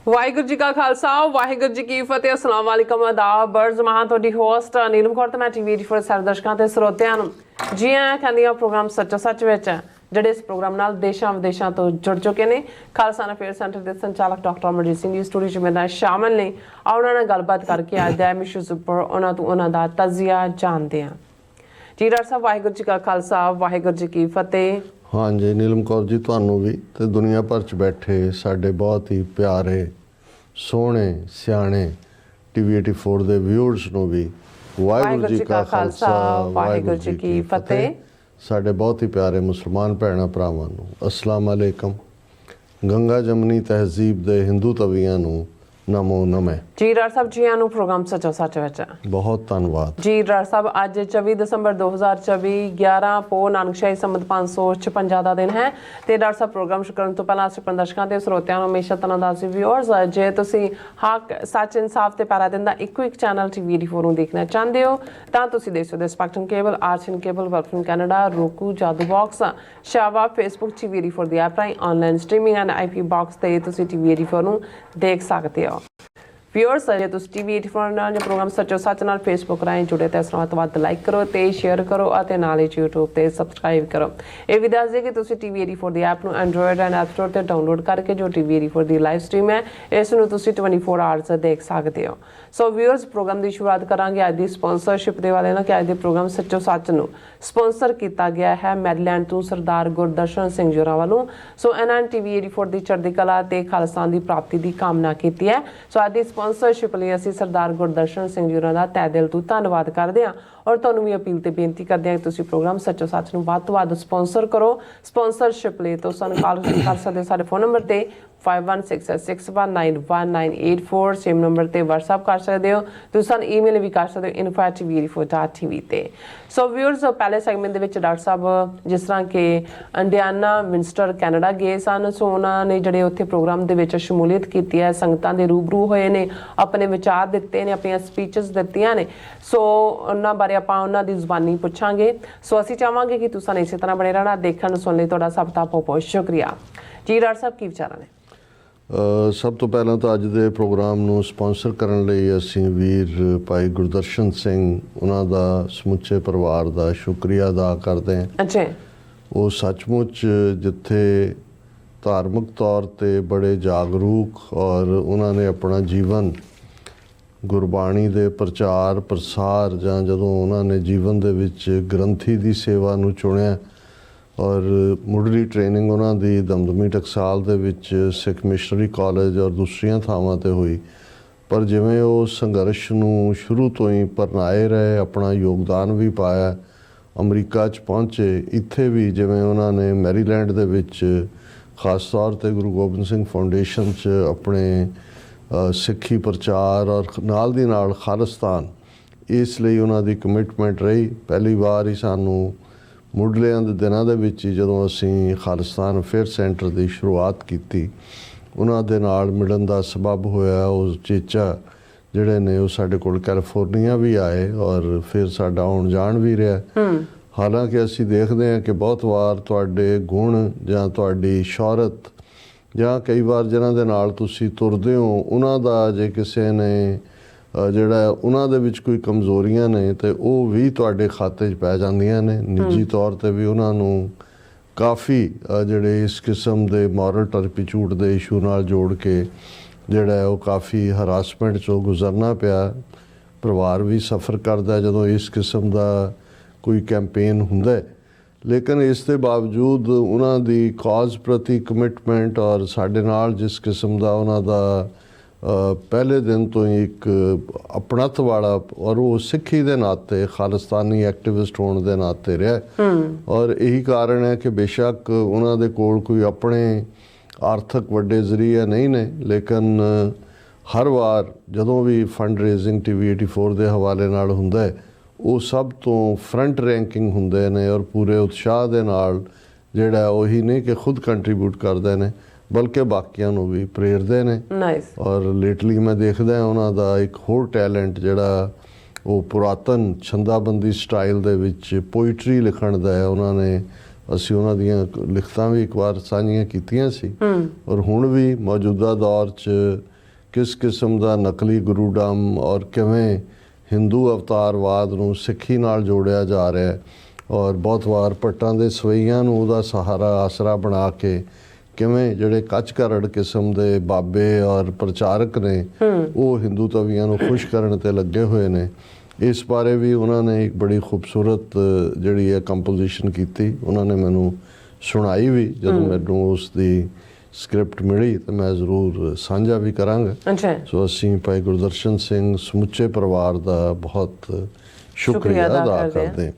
ਵਾਹਿਗੁਰੂ ਜੀ ਕਾ ਖਾਲਸਾ ਵਾਹਿਗੁਰੂ ਜੀ ਕੀ ਫਤਿਹ। अस्सलाम वालेकुम आदाब बर्ज महा ਤੁਹਾਡੀ ਹੋਸਟ ਨੀਲਮ ਕੌਰ ਤੇ ਮੈਂ ਟੀਵੀ ਫੋਰ ਸਾਰੇ ਦਰਸ਼ਕਾਂ ਤੇ ਸਰੋਤਿਆਂ ਨੂੰ ਜੀ ਆਇਆਂ ਕਹਿੰਦੀ ਆ ਪ੍ਰੋਗਰਾਮ ਸੱਚੋ ਸੱਚ ਵਿੱਚ ਜਿਹੜੇ ਇਸ ਪ੍ਰੋਗਰਾਮ ਨਾਲ ਦੇਸ਼ਾਂ ਵਿਦੇਸ਼ਾਂ ਤੋਂ ਜੁੜ ਚੁੱਕੇ ਨੇ। ਖਾਲਸਾ ਅਫੇਅਰ ਸੈਂਟਰ ਦੇ ਸੰਚਾਲਕ ਡਾਕਟਰ ਅਮਰਜੀਤ ਸਿੰਘ ਜੀ ਸਟੂਡੀਓ 'ਚ ਮੇਰੇ ਨਾਲ ਸ਼ਾਮਲ ਨੇ। ਉਹਨਾਂ ਨਾਲ ਗੱਲਬਾਤ ਕਰਕੇ ਅੱਜ ਦੇ ਇਸ਼ੂਜ਼ ਉੱਪਰ ਉਹਨਾਂ ਤੋਂ ਉਹਨਾਂ ਦਾ ਤਜਜ਼ੀਆ ਜਾਣਦੇ ਹਾਂ। ਜੀ ਡਾਕਟਰ ਸਾਹਿਬ ਵਾਹਿਗੁਰੂ ਜੀ ਕਾ ਖਾਲਸਾ ਵਾਹਿਗੁਰੂ ਜੀ ਕੀ ਫਤਿਹ। हाँ जी नीलम कौर जी ਤੁਹਾਨੂੰ ਵੀ ਤੇ ਦੁਨੀਆ ਭਰ 'ਚ ਬੈਠੇ ਸਾਡੇ ਬਹੁਤ ਹੀ ਪਿਆਰੇ ਸੋਹਣੇ ਸਿਆਣੇ ਟੀਵੀ 84 ਦੇ ਵਿਊਅਰਸ ਨੂੰ ਵੀ ਵਾਹਿਗੁਰੂ ਜੀ ਕਾ ਖਾਲਸਾ ਵਾਹਿਗੁਰੂ ਜੀ ਕੀ ਫਤਿਹ। ਸਾਡੇ ਬਹੁਤ ਹੀ ਪਿਆਰੇ ਮੁਸਲਮਾਨ ਭੈਣਾਂ ਭਰਾਵਾਂ ਨੂੰ ਅਸਲਾਮ ਅਲੈਕਮ। ਗੰਗਾ ਜਮਨੀ ਤਹਿਜ਼ੀਬ ਦੇ ਹਿੰਦੂ ਤਵੀਆਂ ਨੂੰ ਨਮੋ ਨਮੇ। ਜੀ ਡਾਕਟਰ ਸਾਹਿਬ ਜੀ ਆਨੂੰ ਪ੍ਰੋਗਰਾਮ ਸੱਚੋ ਸੱਚ ਵਿੱਚ ਬਹੁਤ ਧੰਨਵਾਦ ਜੀ ਡਾਕਟਰ ਸਾਹਿਬ। ਅੱਜ 24 ਦਸੰਬਰ 2024 11 ਪੋ ਨਾਨਕਸ਼ਾਹੀ ਸੰਮਤ 556 ਦਾ ਦਿਨ ਹੈ ਤੇ ਡਾਕਟਰ ਸਾਹਿਬ ਪ੍ਰੋਗਰਾਮ ਸ਼ੁਰੂ ਕਰਨ ਤੋਂ ਪਹਿਲਾਂ ਅਸੀਂ ਦਰਸ਼ਕਾਂ ਤੇ ਸਰੋਤਿਆਂ ਨੂੰ ਹਮੇਸ਼ਾ ਤਰ੍ਹਾਂ ਦਾ ਅਸੀਂ ਵਿਊਅਰਸ ਜੇ ਤੁਸੀਂ ਹੱਕ ਸੱਚ ਇਨਸਾਫ ਤੇ ਪੈਰਾ ਦਿਨ ਦਾ ਇੱਕੋ ਇੱਕ ਚੈਨਲ ਟੀਵੀ 84 ਨੂੰ ਦੇਖਣਾ ਚਾਹੁੰਦੇ ਹੋ ਤਾਂ ਤੁਸੀਂ ਦੇਖ ਸਕਦੇ ਹੋ ਸਪੈਕਟਰਮ ਕੇਬਲ, ਆਰਚਨ ਕੇਬਲ, ਵਰਫਨ ਕੈਨੇਡਾ, roku, ਜਾਦੂ ਬਾਕਸ, ਸ਼ਾਵਾ, ਫੇਸਬੁੱਕ ਟੀਵੀ 84 ਦੀ ਐਪ ਰਾਹੀਂ online streaming and IP box ਤੇ ਤੁਸੀਂ ਟੀਵੀ 84 ਨੂੰ ਦੇਖ ਸਕਦੇ ਹੋ। ਵਿਊਅਰਸ ਜੇ ਤੁਸੀਂ ਟੀਵੀ 84 ਨਾਲ ਜਾਂ ਪ੍ਰੋਗਰਾਮ ਸੱਚੋ ਸੱਚ ਨਾਲ ਫੇਸਬੁੱਕ ਰਾਹੀਂ ਜੁੜੇ ਤਾਂ ਇਸ ਨੂੰ ਵੱਧ ਲਾਈਕ ਕਰੋ ਤੇ ਸ਼ੇਅਰ ਕਰੋ ਅਤੇ ਨਾਲ ਹੀ YouTube ਤੇ ਸਬਸਕ੍ਰਾਈਬ ਕਰੋ। ਇਹ ਵੀ ਦੱਸ ਦੇ ਕਿ ਤੁਸੀਂ ਟੀਵੀ 84 ਦੀ ਐਪ ਨੂੰ ਐਂਡਰੋਇਡ ਐਂਡ ਐਪ ਸਟੋਰ ਤੇ ਡਾਊਨਲੋਡ ਕਰਕੇ ਜੋ ਟੀਵੀ 84 ਦੀ ਲਾਈਵ ਸਟ੍ਰੀਮ ਹੈ ਇਸ ਨੂੰ ਤੁਸੀਂ 24 ਆਵਰਸ ਦੇਖ ਸਕਦੇ ਹੋ। ਸੋ ਵਿਊਅਰਸ ਪ੍ਰੋਗਰਾਮ ਦੀ ਸ਼ੁਰੂਆਤ ਕਰਾਂਗੇ ਅੱਜ ਦੀ ਸਪਾਂਸਰਸ਼ਿਪ ਦੇ ਵਾਲੇ ਨਾਲ ਕਿ ਅੱਜ ਦੇ ਪ੍ਰੋਗਰਾਮ ਸੱਚੋ ਸੱਚ ਨੂੰ ਸਪਾਂਸਰ ਕੀਤਾ ਗਿਆ ਹੈ ਮੈਰੀਲੈਂਡ ਤੋਂ ਸਰਦਾਰ ਗੁਰਦਰਸ਼ਨ ਸਿੰਘ ਜੋਰਾ ਵੱਲੋਂ। ਸੋ ਇਹਨਾਂ ਨੇ ਟੀਵੀ 84 ਦੀ ਚੜ੍ਹਦੀ ਕਲਾ ਤੇ ਖਾਲਸਾ ਦੀ ਪ੍ਰਾਪਤੀ ਦੀ ਕਾਮਨਾ ਕੀਤੀ ਹੈ। ਸੋ ਅੱਜ ਦੀ ਸਪਾਂਸਰਸ਼ਿਪ ਲਈ ਅਸੀਂ ਸਰਦਾਰ ਗੁਰਦਰਸ਼ਨ ਸਿੰਘ ਜੋਰਾ ਦਾ ਤਹਿ ਦਿਲ ਤੋਂ ਧੰਨਵਾਦ ਕਰਦੇ ਹਾਂ ਔਰ ਤੁਹਾਨੂੰ ਵੀ ਅਪੀਲ ਤੇ ਬੇਨਤੀ ਕਰਦੇ ਹਾਂ ਕਿ ਤੁਸੀਂ ਪ੍ਰੋਗਰਾਮ ਸੱਚੋ ਸੱਚ ਨੂੰ ਵੱਧ ਤੋਂ ਵੱਧ ਸਪਾਂਸਰ ਕਰੋ। ਸਪਾਂਸਰਸ਼ਿਪ ਲਈ ਤੋਂ ਸਾਨੂੰ ਕਾਲ ਕਰ ਸਕਦੇ ਸਾਡੇ ਫੋਨ ਨੰਬਰ ਤੇ 5166191984 ਸੇਮ ਨੰਬਰ ਤੇ WhatsApp ਕਰ ਸਕਦੇ ਹੋ। ਤੁਸੀਂ ਸਾਨੂੰ ਈਮੇਲ ਵੀ ਕਰ ਸਕਦੇ ਹੋ info@tv84.tv ਤੇ। ਸੋ ਵਿਊਅਰਸ ਪਹਿਲੇ ਸੈਗਮੈਂਟ ਦੇ ਵਿੱਚ ਡਾਕਟਰ ਸਾਹਿਬ ਜਿਸ ਤਰ੍ਹਾਂ ਕਿ ਇੰਡੀਆਨਾ ਵਿੰਸਟਰ ਕੈਨੇਡਾ ਗਏ ਸਨ। ਸੋ ਉਹਨਾਂ ਨੇ ਜਿਹੜੇ ਉੱਥੇ ਪ੍ਰੋਗਰਾਮ ਦੇ ਵਿੱਚ ਸ਼ਮੂਲੀਅਤ ਕੀਤੀ ਹੈ, ਸੰਗਤਾਂ ਦੇ ਰੂਬਰੂ ਹੋਏ ਨੇ, ਆਪਣੇ ਵਿਚਾਰ ਦਿੱਤੇ ਨੇ, ਆਪਣੀਆਂ ਸਪੀਚਸ ਦਿੱਤੀਆਂ ਨੇ। ਸੋ ਉਹਨਾਂ ਬਾਰੇ ਆਪਾਂ ਉਹਨਾਂ ਦੀ ਜ਼ੁਬਾਨੀ ਪੁੱਛਾਂਗੇ। ਸੋ ਅਸੀਂ ਚਾਹਾਂਗੇ ਕਿ ਤੁਸੀਂ ਇਸੇ ਤਰ੍ਹਾਂ ਬਣੇ ਰਹਿਣਾ। ਦੇਖਣ ਸੁਣਨ ਲਈ ਤੁਹਾਡਾ ਸਭ ਦਾ ਬਹੁਤ ਸ਼ੁਕਰੀਆ ਜੀ। ਡਾਕਟਰ ਸਾਹਿਬ ਕੀ ਵਿਚਾਰਾਂ ਨੇ? ਸਭ ਤੋਂ ਪਹਿਲਾਂ ਤਾਂ ਅੱਜ ਦੇ ਪ੍ਰੋਗਰਾਮ ਨੂੰ ਸਪਾਂਸਰ ਕਰਨ ਲਈ ਅਸੀਂ ਵੀਰ ਭਾਈ ਗੁਰਦਰਸ਼ਨ ਸਿੰਘ ਉਹਨਾਂ ਦਾ ਸਮੁੱਚੇ ਪਰਿਵਾਰ ਦਾ ਸ਼ੁਕਰੀਆ ਅਦਾ ਕਰਦੇ ਹਾਂ। ਅੱਛਾ, ਉਹ ਸੱਚਮੁੱਚ ਜਿੱਥੇ ਧਾਰਮਿਕ ਤੌਰ ਤੇ ਬੜੇ ਜਾਗਰੂਕ ਔਰ ਉਹਨਾਂ ਨੇ ਆਪਣਾ ਜੀਵਨ ਗੁਰਬਾਣੀ ਦੇ ਪ੍ਰਚਾਰ ਪ੍ਰਸਾਰ ਜਾਂ ਜਦੋਂ ਉਹਨਾਂ ਨੇ ਜੀਵਨ ਦੇ ਵਿੱਚ ਗ੍ਰੰਥੀ ਦੀ ਸੇਵਾ ਨੂੰ ਚੁਣਿਆ ਔਰ ਮੁੱਢਲੀ ਟ੍ਰੇਨਿੰਗ ਉਹਨਾਂ ਦੀ ਦਮਦਮੀ ਟਕਸਾਲ ਦੇ ਵਿੱਚ ਸਿੱਖ ਮਿਸ਼ਨਰੀ ਕਾਲਜ ਔਰ ਦੂਸਰੀਆਂ ਥਾਵਾਂ ਤੇ ਹੋਈ। ਪਰ ਜਿਵੇਂ ਉਹ ਸੰਘਰਸ਼ ਨੂੰ ਸ਼ੁਰੂ ਤੋਂ ਹੀ ਪਰਨਾਏ ਰਹੇ, ਆਪਣਾ ਯੋਗਦਾਨ ਵੀ ਪਾਇਆ, ਅਮਰੀਕਾ 'ਚ ਪਹੁੰਚੇ, ਇੱਥੇ ਵੀ ਜਿਵੇਂ ਉਹਨਾਂ ਨੇ ਮੈਰੀਲੈਂਡ ਦੇ ਵਿੱਚ ਖਾਸ ਤੌਰ ਤੇ ਗੁਰੂ ਗੋਬਿੰਦ ਸਿੰਘ ਫਾਊਂਡੇਸ਼ਨ 'ਚ ਆਪਣੇ ਸਿੱਖੀ ਪ੍ਰਚਾਰ ਔਰ ਨਾਲ ਦੀ ਨਾਲ ਖਾਲਿਸਤਾਨ ਇਸ ਲਈ ਉਹਨਾਂ ਦੀ ਕਮਿਟਮੈਂਟ ਰਹੀ। ਪਹਿਲੀ ਵਾਰ ਹੀ ਸਾਨੂੰ ਮੁੱਢਲਿਆਂ ਦੇ ਦਿਨਾਂ ਦੇ ਵਿੱਚ ਹੀ ਜਦੋਂ ਅਸੀਂ ਖਾਲਿਸਤਾਨ ਅਫੇਅਰ ਸੈਂਟਰ ਦੀ ਸ਼ੁਰੂਆਤ ਕੀਤੀ ਉਹਨਾਂ ਦੇ ਨਾਲ ਮਿਲਣ ਦਾ ਸਬਬ ਹੋਇਆ। ਉਹ ਚੇਚਾ ਜਿਹੜੇ ਨੇ ਉਹ ਸਾਡੇ ਕੋਲ ਕੈਲੀਫੋਰਨੀਆ ਵੀ ਆਏ ਔਰ ਫਿਰ ਸਾਡਾ ਆਉਣ ਜਾਣ ਵੀ ਰਿਹਾ। ਹਾਲਾਂਕਿ ਅਸੀਂ ਦੇਖਦੇ ਹਾਂ ਕਿ ਬਹੁਤ ਵਾਰ ਤੁਹਾਡੇ ਗੁਣ ਜਾਂ ਤੁਹਾਡੀ ਸ਼ੌਹਰਤ ਜਾਂ ਕਈ ਵਾਰ ਜਿਹਨਾਂ ਦੇ ਨਾਲ ਤੁਸੀਂ ਤੁਰਦੇ ਹੋ ਉਹਨਾਂ ਦਾ ਜੇ ਕਿਸੇ ਨੇ ਜਿਹੜਾ ਉਹਨਾਂ ਦੇ ਵਿੱਚ ਕੋਈ ਕਮਜ਼ੋਰੀਆਂ ਨੇ ਤੇ ਉਹ ਵੀ ਤੁਹਾਡੇ ਖਾਤੇ 'ਚ ਪੈ ਜਾਂਦੀਆਂ ਨੇ। ਨਿੱਜੀ ਤੌਰ ਤੇ ਵੀ ਉਹਨਾਂ ਨੂੰ ਕਾਫੀ ਜਿਹੜੇ ਇਸ ਕਿਸਮ ਦੇ ਮੋਰਲ ਟਰਪੀਚੂਡ ਦੇ ਇਸ਼ੂ ਨਾਲ ਜੋੜ ਕੇ ਜਿਹੜਾ ਉਹ ਕਾਫੀ ਹਰਾਸਮੈਂਟ 'ਚੋਂ ਗੁਜ਼ਰਨਾ ਪਿਆ। ਪਰਿਵਾਰ ਵੀ ਸਫਰ ਕਰਦਾ ਜਦੋਂ ਇਸ ਕਿਸਮ ਦਾ ਕੋਈ ਕੈਂਪੇਨ ਹੁੰਦਾ। ਲੇਕਿਨ ਇਸ ਦੇ ਬਾਵਜੂਦ ਉਹਨਾਂ ਦੀ ਕਾਜ਼ ਪ੍ਰਤੀ ਕਮਿਟਮੈਂਟ ਔਰ ਸਾਡੇ ਨਾਲ ਜਿਸ ਕਿਸਮ ਦਾ ਉਹਨਾਂ ਦਾ ਪਹਿਲੇ ਦਿਨ ਤੋਂ ਹੀ ਇੱਕ ਆਪਣਤ ਵਾਲਾ ਔਰ ਉਹ ਸਿੱਖੀ ਦੇ ਨਾਤੇ ਖਾਲਿਸਤਾਨੀ ਐਕਟਿਵਿਸਟ ਹੋਣ ਦੇ ਨਾਤੇ ਰਿਹਾ। ਔਰ ਇਹੀ ਕਾਰਨ ਹੈ ਕਿ ਬੇਸ਼ੱਕ ਉਹਨਾਂ ਦੇ ਕੋਲ ਕੋਈ ਆਪਣੇ ਆਰਥਿਕ ਵੱਡੇ ਜ਼ਰੀਏ ਨਹੀਂ ਨੇ ਲੇਕਿਨ ਹਰ ਵਾਰ ਜਦੋਂ ਵੀ ਫੰਡ ਰੇਜ਼ਿੰਗ ਟੀਵੀ 84 ਦੇ ਹਵਾਲੇ ਨਾਲ ਹੁੰਦਾ ਹੈ ਉਹ ਸਭ ਤੋਂ ਫਰੰਟ ਰੈਂਕਿੰਗ ਹੁੰਦੇ ਨੇ ਔਰ ਪੂਰੇ ਉਤਸ਼ਾਹ ਦੇ ਨਾਲ ਜਿਹੜਾ ਉਹੀ ਨਹੀਂ ਕਿ ਖੁਦ ਕੰਟਰੀਬਿਊਟ ਕਰਦੇ ਨੇ ਬਲਕਿ ਬਾਕੀਆਂ ਨੂੰ ਵੀ ਪ੍ਰੇਰਦੇ ਨੇ। ਔਰ ਲੇਟਲੀ ਮੈਂ ਦੇਖਦਾ ਉਹਨਾਂ ਦਾ ਇੱਕ ਹੋਰ ਟੈਲੈਂਟ ਜਿਹੜਾ ਉਹ ਪੁਰਾਤਨ ਛੰਦਾਬੰਦੀ ਸਟਾਈਲ ਦੇ ਵਿੱਚ ਪੋਇਟਰੀ ਲਿਖਣ ਦਾ ਹੈ। ਉਹਨਾਂ ਨੇ ਅਸੀਂ ਉਹਨਾਂ ਦੀਆਂ ਲਿਖਤਾਂ ਵੀ ਇੱਕ ਵਾਰ ਸਾਂਝੀਆਂ ਕੀਤੀਆਂ ਸੀ ਔਰ ਹੁਣ ਵੀ ਮੌਜੂਦਾ ਦੌਰ 'ਚ ਕਿਸ ਕਿਸਮ ਦਾ ਨਕਲੀ ਗੁਰੂਡਮ ਔਰ ਕਿਵੇਂ ਹਿੰਦੂ ਅਵਤਾਰਵਾਦ ਨੂੰ ਸਿੱਖੀ ਨਾਲ ਜੋੜਿਆ ਜਾ ਰਿਹਾ ਹੈ ਔਰ ਬਹੁਤ ਵਾਰ ਭੱਟਾਂ ਦੇ ਸਵਈਆਂ ਨੂੰ ਉਹਦਾ ਸਹਾਰਾ ਆਸਰਾ ਬਣਾ ਕੇ ਕਿਵੇਂ ਜਿਹੜੇ ਕੱਚ ਘਰੜ ਕਿਸਮ ਦੇ ਬਾਬੇ ਔਰ ਪ੍ਰਚਾਰਕ ਨੇ ਉਹ ਹਿੰਦੂ ਤਵੀਆਂ ਨੂੰ ਖੁਸ਼ ਕਰਨ ਤੇ ਲੱਗੇ ਹੋਏ ਨੇ। ਇਸ ਬਾਰੇ ਵੀ ਉਹਨਾਂ ਨੇ ਇੱਕ ਬੜੀ ਖੂਬਸੂਰਤ ਜਿਹੜੀ ਹੈ ਕੰਪੋਜੀਸ਼ਨ ਕੀਤੀ। ਉਹਨਾਂ ਨੇ ਮੈਨੂੰ ਸੁਣਾਈ ਵੀ। ਜਦੋਂ ਮੈਨੂੰ ਉਸ ਦੀ ਸਕ੍ਰਿਪਟ ਮਿਲੀ ਤਾਂ ਮੈਂ ਜ਼ਰੂਰ ਸਾਂਝਾ ਵੀ ਕਰਾਂਗਾ। ਸੋ ਅਸੀਂ ਭਾਈ ਗੁਰਦਰਸ਼ਨ ਸਿੰਘ ਸਮੁੱਚੇ ਪਰਿਵਾਰ ਦਾ ਬਹੁਤ ਸ਼ੁਕਰੀਆ ਅਦਾ ਕਰਦੇ।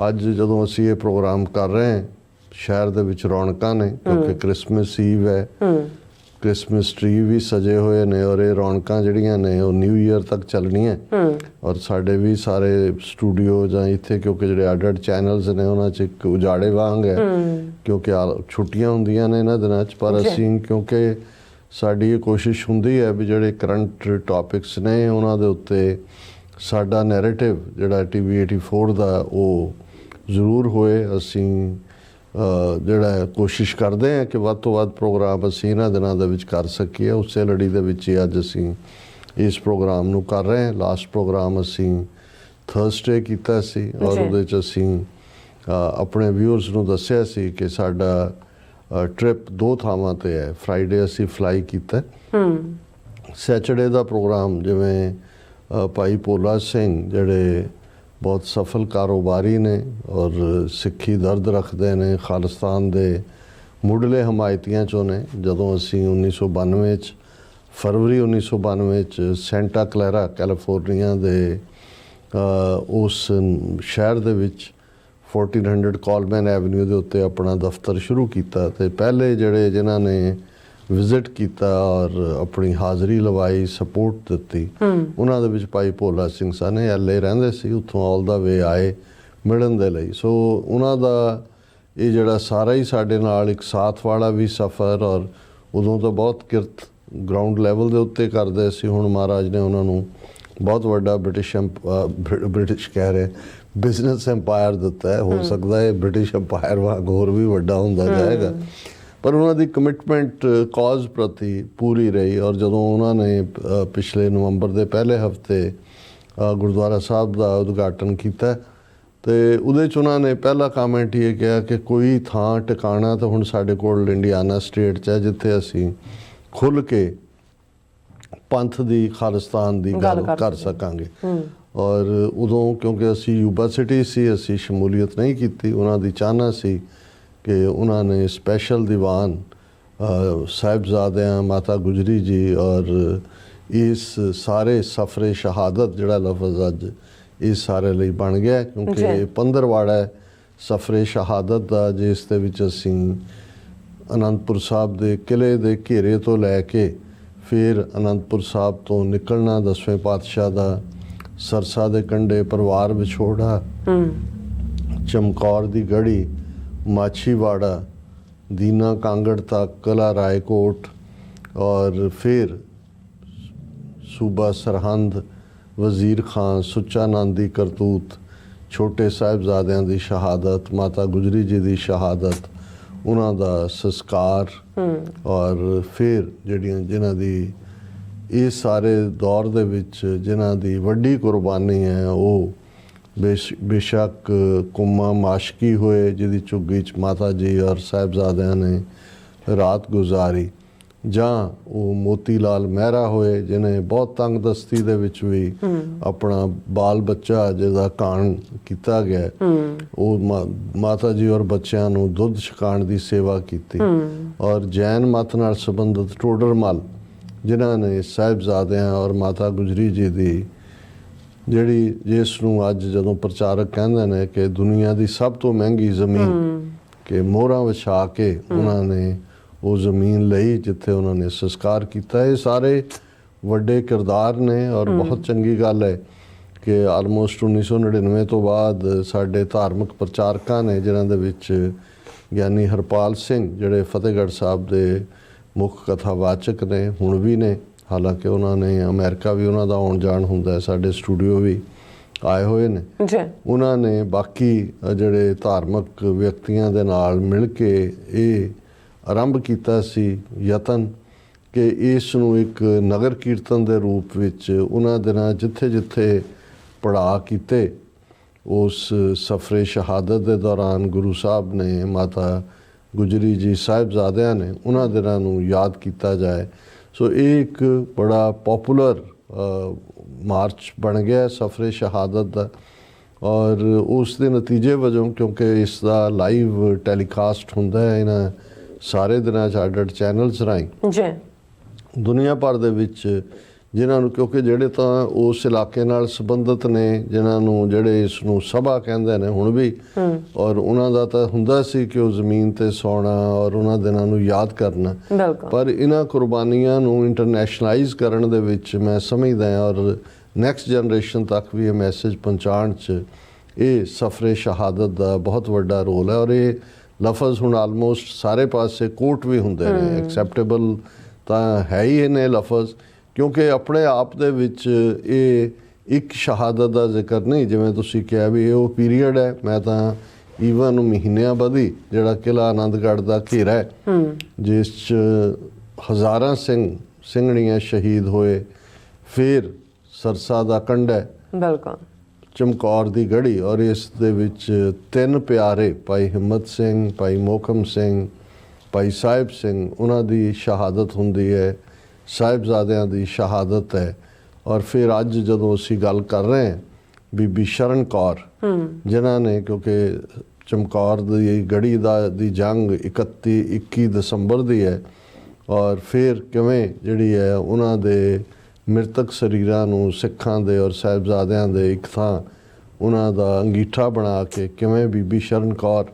ਅੱਜ ਜਦੋਂ ਅਸੀਂ ਇਹ ਪ੍ਰੋਗਰਾਮ ਕਰ ਰਹੇ ਹਾਂ, ਸ਼ਹਿਰ ਦੇ ਵਿੱਚ ਰੌਣਕਾਂ ਨੇ ਕਿਉਂਕਿ ਕ੍ਰਿਸਮਸ ਈਵ ਹੈ। ਕ੍ਰਿਸਮਸ ਟਰੀ ਵੀ ਸਜੇ ਹੋਏ ਨੇ ਔਰ ਇਹ ਰੌਣਕਾਂ ਜਿਹੜੀਆਂ ਨੇ ਉਹ ਨਿਊ ਈਅਰ ਤੱਕ ਚੱਲਣੀਆਂ। ਔਰ ਸਾਡੇ ਵੀ ਸਾਰੇ ਸਟੂਡੀਓ ਜਾਂ ਇੱਥੇ ਕਿਉਂਕਿ ਜਿਹੜੇ ਅੱਡ-ਅੱਡ ਚੈਨਲਸ ਨੇ ਉਹਨਾਂ 'ਚ ਇੱਕ ਉਜਾੜੇ ਵਾਂਗ ਹੈ ਕਿਉਂਕਿ ਛੁੱਟੀਆਂ ਹੁੰਦੀਆਂ ਨੇ ਇਹਨਾਂ ਦਿਨਾਂ 'ਚ। ਪਰ ਅਸੀਂ ਕਿਉਂਕਿ ਸਾਡੀ ਇਹ ਕੋਸ਼ਿਸ਼ ਹੁੰਦੀ ਹੈ ਵੀ ਜਿਹੜੇ ਕਰੰਟ ਟੌਪਿਕਸ ਨੇ ਉਹਨਾਂ ਦੇ ਉੱਤੇ ਸਾਡਾ ਨੈਰੇਟਿਵ ਜਿਹੜਾ TV 84 ਦਾ ਉਹ ਜ਼ਰੂਰ ਹੋਏ। ਅਸੀਂ ਜਿਹੜਾ ਕੋਸ਼ਿਸ਼ ਕਰਦੇ ਹਾਂ ਕਿ ਵੱਧ ਤੋਂ ਵੱਧ ਪ੍ਰੋਗਰਾਮ ਅਸੀਂ ਇਹਨਾਂ ਦਿਨਾਂ ਦੇ ਵਿੱਚ ਕਰ ਸਕੀਏ। ਉਸੇ ਲੜੀ ਦੇ ਵਿੱਚ ਹੀ ਅੱਜ ਅਸੀਂ ਇਸ ਪ੍ਰੋਗਰਾਮ ਨੂੰ ਕਰ ਰਹੇ ਹਾਂ। ਲਾਸਟ ਪ੍ਰੋਗਰਾਮ ਅਸੀਂ ਥਰਸਡੇ ਕੀਤਾ ਸੀ ਔਰ ਉਹਦੇ 'ਚ ਅਸੀਂ ਆਪਣੇ ਵਿਊਅਰਸ ਨੂੰ ਦੱਸਿਆ ਸੀ ਕਿ ਸਾਡਾ ਟ੍ਰਿਪ 2 ਥਾਵਾਂ 'ਤੇ ਹੈ। ਫਰਾਈਡੇ ਅਸੀਂ ਫਲਾਈ ਕੀਤਾ। ਸੈਚਰਡੇ ਦਾ ਪ੍ਰੋਗਰਾਮ ਜਿਵੇਂ ਭਾਈ ਭੋਲਾ ਸਿੰਘ ਜਿਹੜੇ ਬਹੁਤ ਸਫਲ ਕਾਰੋਬਾਰੀ ਨੇ ਔਰ ਸਿੱਖੀ ਦਰਦ ਰੱਖਦੇ ਨੇ, ਖਾਲਿਸਤਾਨ ਦੇ ਮੁੱਢਲੇ ਹਮਾਇਤੀਆਂ 'ਚੋਂ ਨੇ। ਜਦੋਂ ਅਸੀਂ 1992 'ਚ ਫਰਵਰੀ 1992 'ਚ ਸੈਂਟਾ ਕਲੈਰਾ ਕੈਲੀਫੋਰਨੀਆ ਦੇ ਉਸ ਸ਼ਹਿਰ ਦੇ ਵਿੱਚ 1400 ਕੋਲਮੈਨ ਐਵਨਿਊ ਦੇ ਉੱਤੇ ਆਪਣਾ ਦਫ਼ਤਰ ਸ਼ੁਰੂ ਕੀਤਾ ਤੇ ਪਹਿਲੇ ਜਿਹੜੇ ਜਿਨ੍ਹਾਂ ਨੇ ਵਿਜ਼ਿਟ ਕੀਤਾ ਔਰ ਆਪਣੀ ਹਾਜ਼ਰੀ ਲਵਾਈ, ਸਪੋਰਟ ਦਿੱਤੀ, ਉਹਨਾਂ ਦੇ ਵਿੱਚ ਭਾਈ ਭੋਲਾ ਸਿੰਘ ਸਨ। LA ਰਹਿੰਦੇ ਸੀ, ਉੱਥੋਂ ਆਲ ਦਾ ਵੇ ਆਏ ਮਿਲਣ ਦੇ ਲਈ। ਸੋ ਉਹਨਾਂ ਦਾ ਇਹ ਜਿਹੜਾ ਸਾਰਾ ਹੀ ਸਾਡੇ ਨਾਲ ਇੱਕ ਸਾਥ ਵਾਲਾ ਵੀ ਸਫ਼ਰ ਔਰ ਉਦੋਂ ਤਾਂ ਬਹੁਤ ਕਿਰਤ ਗਰਾਊਂਡ ਲੈਵਲ ਦੇ ਉੱਤੇ ਕਰਦੇ ਸੀ। ਹੁਣ ਮਹਾਰਾਜ ਨੇ ਉਹਨਾਂ ਨੂੰ ਬਹੁਤ ਵੱਡਾ ਬ੍ਰਿਟਿਸ਼ ਕਹਿ ਰਹੇ ਬਿਜ਼ਨਸ ਐਮਪਾਇਰ ਦਿੱਤਾ ਹੈ। ਹੋ ਸਕਦਾ ਹੈ ਬ੍ਰਿਟਿਸ਼ ਐਮਪਾਇਰ ਵਾਂਗ ਹੋਰ ਵੀ ਵੱਡਾ ਹੁੰਦਾ ਜਾਏਗਾ। ਪਰ ਉਹਨਾਂ ਦੀ ਕਮਿਟਮੈਂਟ ਕਾਜ਼ ਪ੍ਰਤੀ ਪੂਰੀ ਰਹੀ ਔਰ ਜਦੋਂ ਉਹਨਾਂ ਨੇ ਪਿਛਲੇ ਨਵੰਬਰ ਦੇ ਪਹਿਲੇ ਹਫਤੇ ਗੁਰਦੁਆਰਾ ਸਾਹਿਬ ਦਾ ਉਦਘਾਟਨ ਕੀਤਾ ਤੇ ਉਹਦੇ 'ਚ ਉਹਨਾਂ ਨੇ ਪਹਿਲਾ ਕਮੈਂਟ ਇਹ ਕਿਹਾ ਕਿ ਕੋਈ ਥਾਂ ਟਿਕਾਣਾ ਤਾਂ ਹੁਣ ਸਾਡੇ ਕੋਲ ਇੰਡੀਆਨਾ ਸਟੇਟ 'ਚ ਹੈ ਜਿੱਥੇ ਅਸੀਂ ਖੁੱਲ੍ਹ ਕੇ ਪੰਥ ਦੀ, ਖਾਲਿਸਤਾਨ ਦੀ ਗੱਲ ਕਰ ਸਕਾਂਗੇ। ਔਰ ਉਦੋਂ ਕਿਉਂਕਿ ਅਸੀਂ ਯੂਬਾ ਸਿਟੀ ਸੀ, ਅਸੀਂ ਸ਼ਮੂਲੀਅਤ ਨਹੀਂ ਕੀਤੀ। ਉਹਨਾਂ ਦੀ ਚਾਹਨਾ ਸੀ ਕਿ ਉਹਨਾਂ ਨੇ ਸਪੈਸ਼ਲ ਦੀਵਾਨ ਸਾਹਿਬਜ਼ਾਦਿਆਂ, ਮਾਤਾ ਗੁਜਰੀ ਜੀ ਔਰ ਇਸ ਸਾਰੇ ਸਫਰੇ ਸ਼ਹਾਦਤ ਜਿਹੜਾ ਲਫ਼ਜ਼ ਅੱਜ ਇਸ ਸਾਰੇ ਲਈ ਬਣ ਗਿਆ ਕਿਉਂਕਿ ਇਹ ਪੰਦਰਵਾੜਾ ਸਫਰੇ ਸ਼ਹਾਦਤ ਦਾ ਜਿਸ ਦੇ ਵਿੱਚ ਅਸੀਂ ਅਨੰਦਪੁਰ ਸਾਹਿਬ ਦੇ ਕਿਲ੍ਹੇ ਦੇ ਘੇਰੇ ਤੋਂ ਲੈ ਕੇ ਫਿਰ ਅਨੰਦਪੁਰ ਸਾਹਿਬ ਤੋਂ ਨਿਕਲਣਾ, 10ਵੇਂ ਪਾਤਸ਼ਾਹ ਦਾ ਸਰਸਾ ਦੇ ਕੰਢੇ ਪਰਿਵਾਰ ਵਿਛੋੜਾ, ਚਮਕੌਰ ਦੀ ਗੜੀ, ਮਾਛੀਵਾੜਾ, ਦੀਨਾ ਕਾਂਗੜ ਤੱਕ, ਕਲਾ ਰਾਏਕੋਟ ਔਰ ਫਿਰ ਸੂਬਾ ਸਰਹੰਦ, ਵਜ਼ੀਰ ਖਾਂ, ਸੁੱਚਾ ਨੰਦ ਦੀ ਕਰਤੂਤ, ਛੋਟੇ ਸਾਹਿਬਜ਼ਾਦਿਆਂ ਦੀ ਸ਼ਹਾਦਤ, ਮਾਤਾ ਗੁਜਰੀ ਜੀ ਦੀ ਸ਼ਹਾਦਤ, ਉਹਨਾਂ ਦਾ ਸੰਸਕਾਰ ਔਰ ਫਿਰ ਜਿਨ੍ਹਾਂ ਦੀ ਇਸ ਸਾਰੇ ਦੌਰ ਦੇ ਵਿੱਚ ਜਿਨ੍ਹਾਂ ਦੀ ਵੱਡੀ ਕੁਰਬਾਨੀ ਹੈ ਉਹ ਬੇਸ਼ੱਕ ਕੁੰਮਾ ਮਾਸ਼ਕੀ ਹੋਏ ਜਿਹਦੀ ਝੁੱਗੀ 'ਚ ਮਾਤਾ ਜੀ ਔਰ ਸਾਹਿਬਜ਼ਾਦਿਆਂ ਨੇ ਰਾਤ ਗੁਜ਼ਾਰੀ, ਜਾਂ ਉਹ ਮੋਤੀ ਲਾਲ ਮਹਿਰਾ ਹੋਏ ਜਿਹਨੇ ਬਹੁਤ ਤੰਗਦਸਤੀ ਦੇ ਵਿੱਚ ਵੀ ਆਪਣਾ ਬਾਲ ਬੱਚਾ ਜਿਹਦਾ ਕਾਣ ਕੀਤਾ ਗਿਆ ਉਹ ਮਾਤਾ ਜੀ ਔਰ ਬੱਚਿਆਂ ਨੂੰ ਦੁੱਧ ਛਕਾਉਣ ਦੀ ਸੇਵਾ ਕੀਤੀ। ਔਰ ਜੈਨ ਮਤ ਨਾਲ ਸੰਬੰਧਿਤ ਟੋਡਰਮਲ ਜਿਨ੍ਹਾਂ ਨੇ ਸਾਹਿਬਜ਼ਾਦਿਆਂ ਔਰ ਮਾਤਾ ਗੁਜਰੀ ਜੀ ਦੀ ਜਿਹੜੀ ਜਿਸ ਨੂੰ ਅੱਜ ਜਦੋਂ ਪ੍ਰਚਾਰਕ ਕਹਿੰਦੇ ਨੇ ਕਿ ਦੁਨੀਆ ਦੀ ਸਭ ਤੋਂ ਮਹਿੰਗੀ ਜ਼ਮੀਨ ਕਿ ਮੋਹਰਾਂ ਵਿਛਾ ਕੇ ਉਹਨਾਂ ਨੇ ਉਹ ਜ਼ਮੀਨ ਲਈ ਜਿੱਥੇ ਉਹਨਾਂ ਨੇ ਸੰਸਕਾਰ ਕੀਤਾ। ਇਹ ਸਾਰੇ ਵੱਡੇ ਕਿਰਦਾਰ ਨੇ ਔਰ ਬਹੁਤ ਚੰਗੀ ਗੱਲ ਹੈ ਕਿ ਆਲਮੋਸਟ 1999 ਤੋਂ ਬਾਅਦ ਸਾਡੇ ਧਾਰਮਿਕ ਪ੍ਰਚਾਰਕਾਂ ਨੇ ਜਿਨ੍ਹਾਂ ਦੇ ਵਿੱਚ ਗਿਆਨੀ ਹਰਪਾਲ ਸਿੰਘ ਜਿਹੜੇ ਫਤਿਹਗੜ੍ਹ ਸਾਹਿਬ ਦੇ ਮੁੱਖ ਕਥਾਵਾਚਕ ਨੇ, ਹੁਣ ਵੀ ਨੇ, ਹਾਲਾਂਕਿ ਉਹਨਾਂ ਨੇ ਅਮਰੀਕਾ ਵੀ ਉਹਨਾਂ ਦਾ ਆਉਣ ਜਾਣ ਹੁੰਦਾ, ਸਾਡੇ ਸਟੂਡੀਓ ਵੀ ਆਏ ਹੋਏ ਨੇ। ਉਹਨਾਂ ਨੇ ਬਾਕੀ ਜਿਹੜੇ ਧਾਰਮਿਕ ਵਿਅਕਤੀਆਂ ਦੇ ਨਾਲ ਮਿਲ ਕੇ ਇਹ ਆਰੰਭ ਕੀਤਾ ਸੀ ਯਤਨ ਕਿ ਇਸ ਨੂੰ ਇੱਕ ਨਗਰ ਕੀਰਤਨ ਦੇ ਰੂਪ ਵਿੱਚ ਉਹਨਾਂ ਦਿਨਾਂ ਜਿੱਥੇ ਜਿੱਥੇ ਪੜਾਅ ਕੀਤੇ ਉਸ ਸਫਰੇ ਸ਼ਹਾਦਤ ਦੇ ਦੌਰਾਨ ਗੁਰੂ ਸਾਹਿਬ ਨੇ, ਮਾਤਾ ਗੁਜਰੀ ਜੀ ਸਾਹਿਬਜ਼ਾਦਿਆਂ ਨੇ, ਉਹਨਾਂ ਦਿਨਾਂ ਨੂੰ ਯਾਦ ਕੀਤਾ ਜਾਏ। ਸੋ ਇਹ ਇੱਕ ਬੜਾ ਪੋਪੂਲਰ ਮਾਰਚ ਬਣ ਗਿਆ ਸਫਰੇ ਸ਼ਹਾਦਤ ਦਾ, ਔਰ ਉਸ ਦੇ ਨਤੀਜੇ ਵਜੋਂ ਕਿਉਂਕਿ ਇਸ ਦਾ ਲਾਈਵ ਟੈਲੀਕਾਸਟ ਹੁੰਦਾ ਹੈ ਇਹਨਾਂ ਸਾਰੇ ਦਿਨਾਂ 'ਚ ਅੱਡ-ਅੱਡ ਚੈਨਲਸ ਰਾਹੀਂ ਜੀ, ਦੁਨੀਆ ਭਰ ਦੇ ਵਿੱਚ, ਜਿਨ੍ਹਾਂ ਨੂੰ ਕਿਉਂਕਿ ਜਿਹੜੇ ਤਾਂ ਉਸ ਇਲਾਕੇ ਨਾਲ ਸੰਬੰਧਿਤ ਨੇ, ਜਿਨ੍ਹਾਂ ਨੂੰ ਜਿਹੜੇ ਇਸ ਨੂੰ ਸਭਾ ਕਹਿੰਦੇ ਨੇ ਹੁਣ ਵੀ, ਔਰ ਉਹਨਾਂ ਦਾ ਤਾਂ ਹੁੰਦਾ ਸੀ ਕਿ ਉਹ ਜ਼ਮੀਨ ਤੇ ਸੌਣਾ ਔਰ ਉਹਨਾਂ ਦਿਨਾਂ ਨੂੰ ਯਾਦ ਕਰਨਾ, ਪਰ ਇਹਨਾਂ ਕੁਰਬਾਨੀਆਂ ਨੂੰ ਇੰਟਰਨੈਸ਼ਨਲਾਈਜ਼ ਕਰਨ ਦੇ ਵਿੱਚ ਮੈਂ ਸਮਝਦਾ ਹਾਂ ਔਰ ਨੈਕਸਟ ਜਨਰੇਸ਼ਨ ਤੱਕ ਵੀ ਇਹ ਮੈਸੇਜ ਪਹੁੰਚਾਉਣ 'ਚ ਇਹ ਸਫਰੇ ਸ਼ਹਾਦਤ ਦਾ ਬਹੁਤ ਵੱਡਾ ਰੋਲ ਹੈ। ਔਰ ਇਹ ਲਫ਼ਜ਼ ਹੁਣ ਆਲਮੋਸਟ ਸਾਰੇ ਪਾਸੇ ਕੋਟ ਵੀ ਹੁੰਦੇ ਨੇ, ਐਕਸੈਪਟੇਬਲ ਤਾਂ ਹੈ ਹੀ ਇਹ ਨੇ ਲਫ਼ਜ਼, ਕਿਉਂਕਿ ਆਪਣੇ ਆਪ ਦੇ ਵਿੱਚ ਇਹ ਇੱਕ ਸ਼ਹਾਦਤ ਦਾ ਜ਼ਿਕਰ ਨਹੀਂ, ਜਿਵੇਂ ਤੁਸੀਂ ਕਿਹਾ ਵੀ ਇਹ ਉਹ ਪੀਰੀਅਡ ਹੈ। ਮੈਂ ਤਾਂ ਈਵਨ ਮਹੀਨਿਆਂ ਬਾਅਦ ਜਿਹੜਾ ਕਿਲ੍ਹਾ ਆਨੰਦਗੜ੍ਹ ਦਾ ਘੇਰਾ ਹੈ, ਜਿਸ 'ਚ ਹਜ਼ਾਰਾਂ ਸਿੰਘ ਸਿੰਘਣੀਆਂ ਸ਼ਹੀਦ ਹੋਏ, ਫਿਰ ਸਰਸਾ ਦਾ ਕੰਢਾ, ਬਿਲਕੁਲ ਚਮਕੌਰ ਦੀ ਗੜੀ, ਔਰ ਇਸ ਦੇ ਵਿੱਚ 3 ਪਿਆਰੇ ਭਾਈ ਹਿੰਮਤ ਸਿੰਘ, ਭਾਈ ਮੋਹਕਮ ਸਿੰਘ, ਭਾਈ ਸਾਹਿਬ ਸਿੰਘ, ਉਹਨਾਂ ਦੀ ਸ਼ਹਾਦਤ ਹੁੰਦੀ ਹੈ, ਸਾਹਿਬਜ਼ਾਦਿਆਂ ਦੀ ਸ਼ਹਾਦਤ ਹੈ। ਔਰ ਫਿਰ ਅੱਜ ਜਦੋਂ ਅਸੀਂ ਗੱਲ ਕਰ ਰਹੇ ਹਾਂ ਬੀਬੀ ਸ਼ਰਨ ਕੌਰ, ਜਿਨ੍ਹਾਂ ਨੇ, ਕਿਉਂਕਿ ਚਮਕੌਰ ਦੀ ਗੜੀ ਦੀ ਜੰਗ 21 ਦਸੰਬਰ ਦੀ ਹੈ, ਔਰ ਫਿਰ ਕਿਵੇਂ ਜਿਹੜੀ ਹੈ ਉਹਨਾਂ ਦੇ ਮ੍ਰਿਤਕ ਸਰੀਰਾਂ ਨੂੰ ਸਿੱਖਾਂ ਦੇ ਔਰ ਸਾਹਿਬਜ਼ਾਦਿਆਂ ਦੇ ਇੱਕ ਥਾਂ ਉਹਨਾਂ ਦਾ ਅੰਗੀਠਾ ਬਣਾ ਕੇ ਕਿਵੇਂ ਬੀਬੀ ਸ਼ਰਨ ਕੌਰ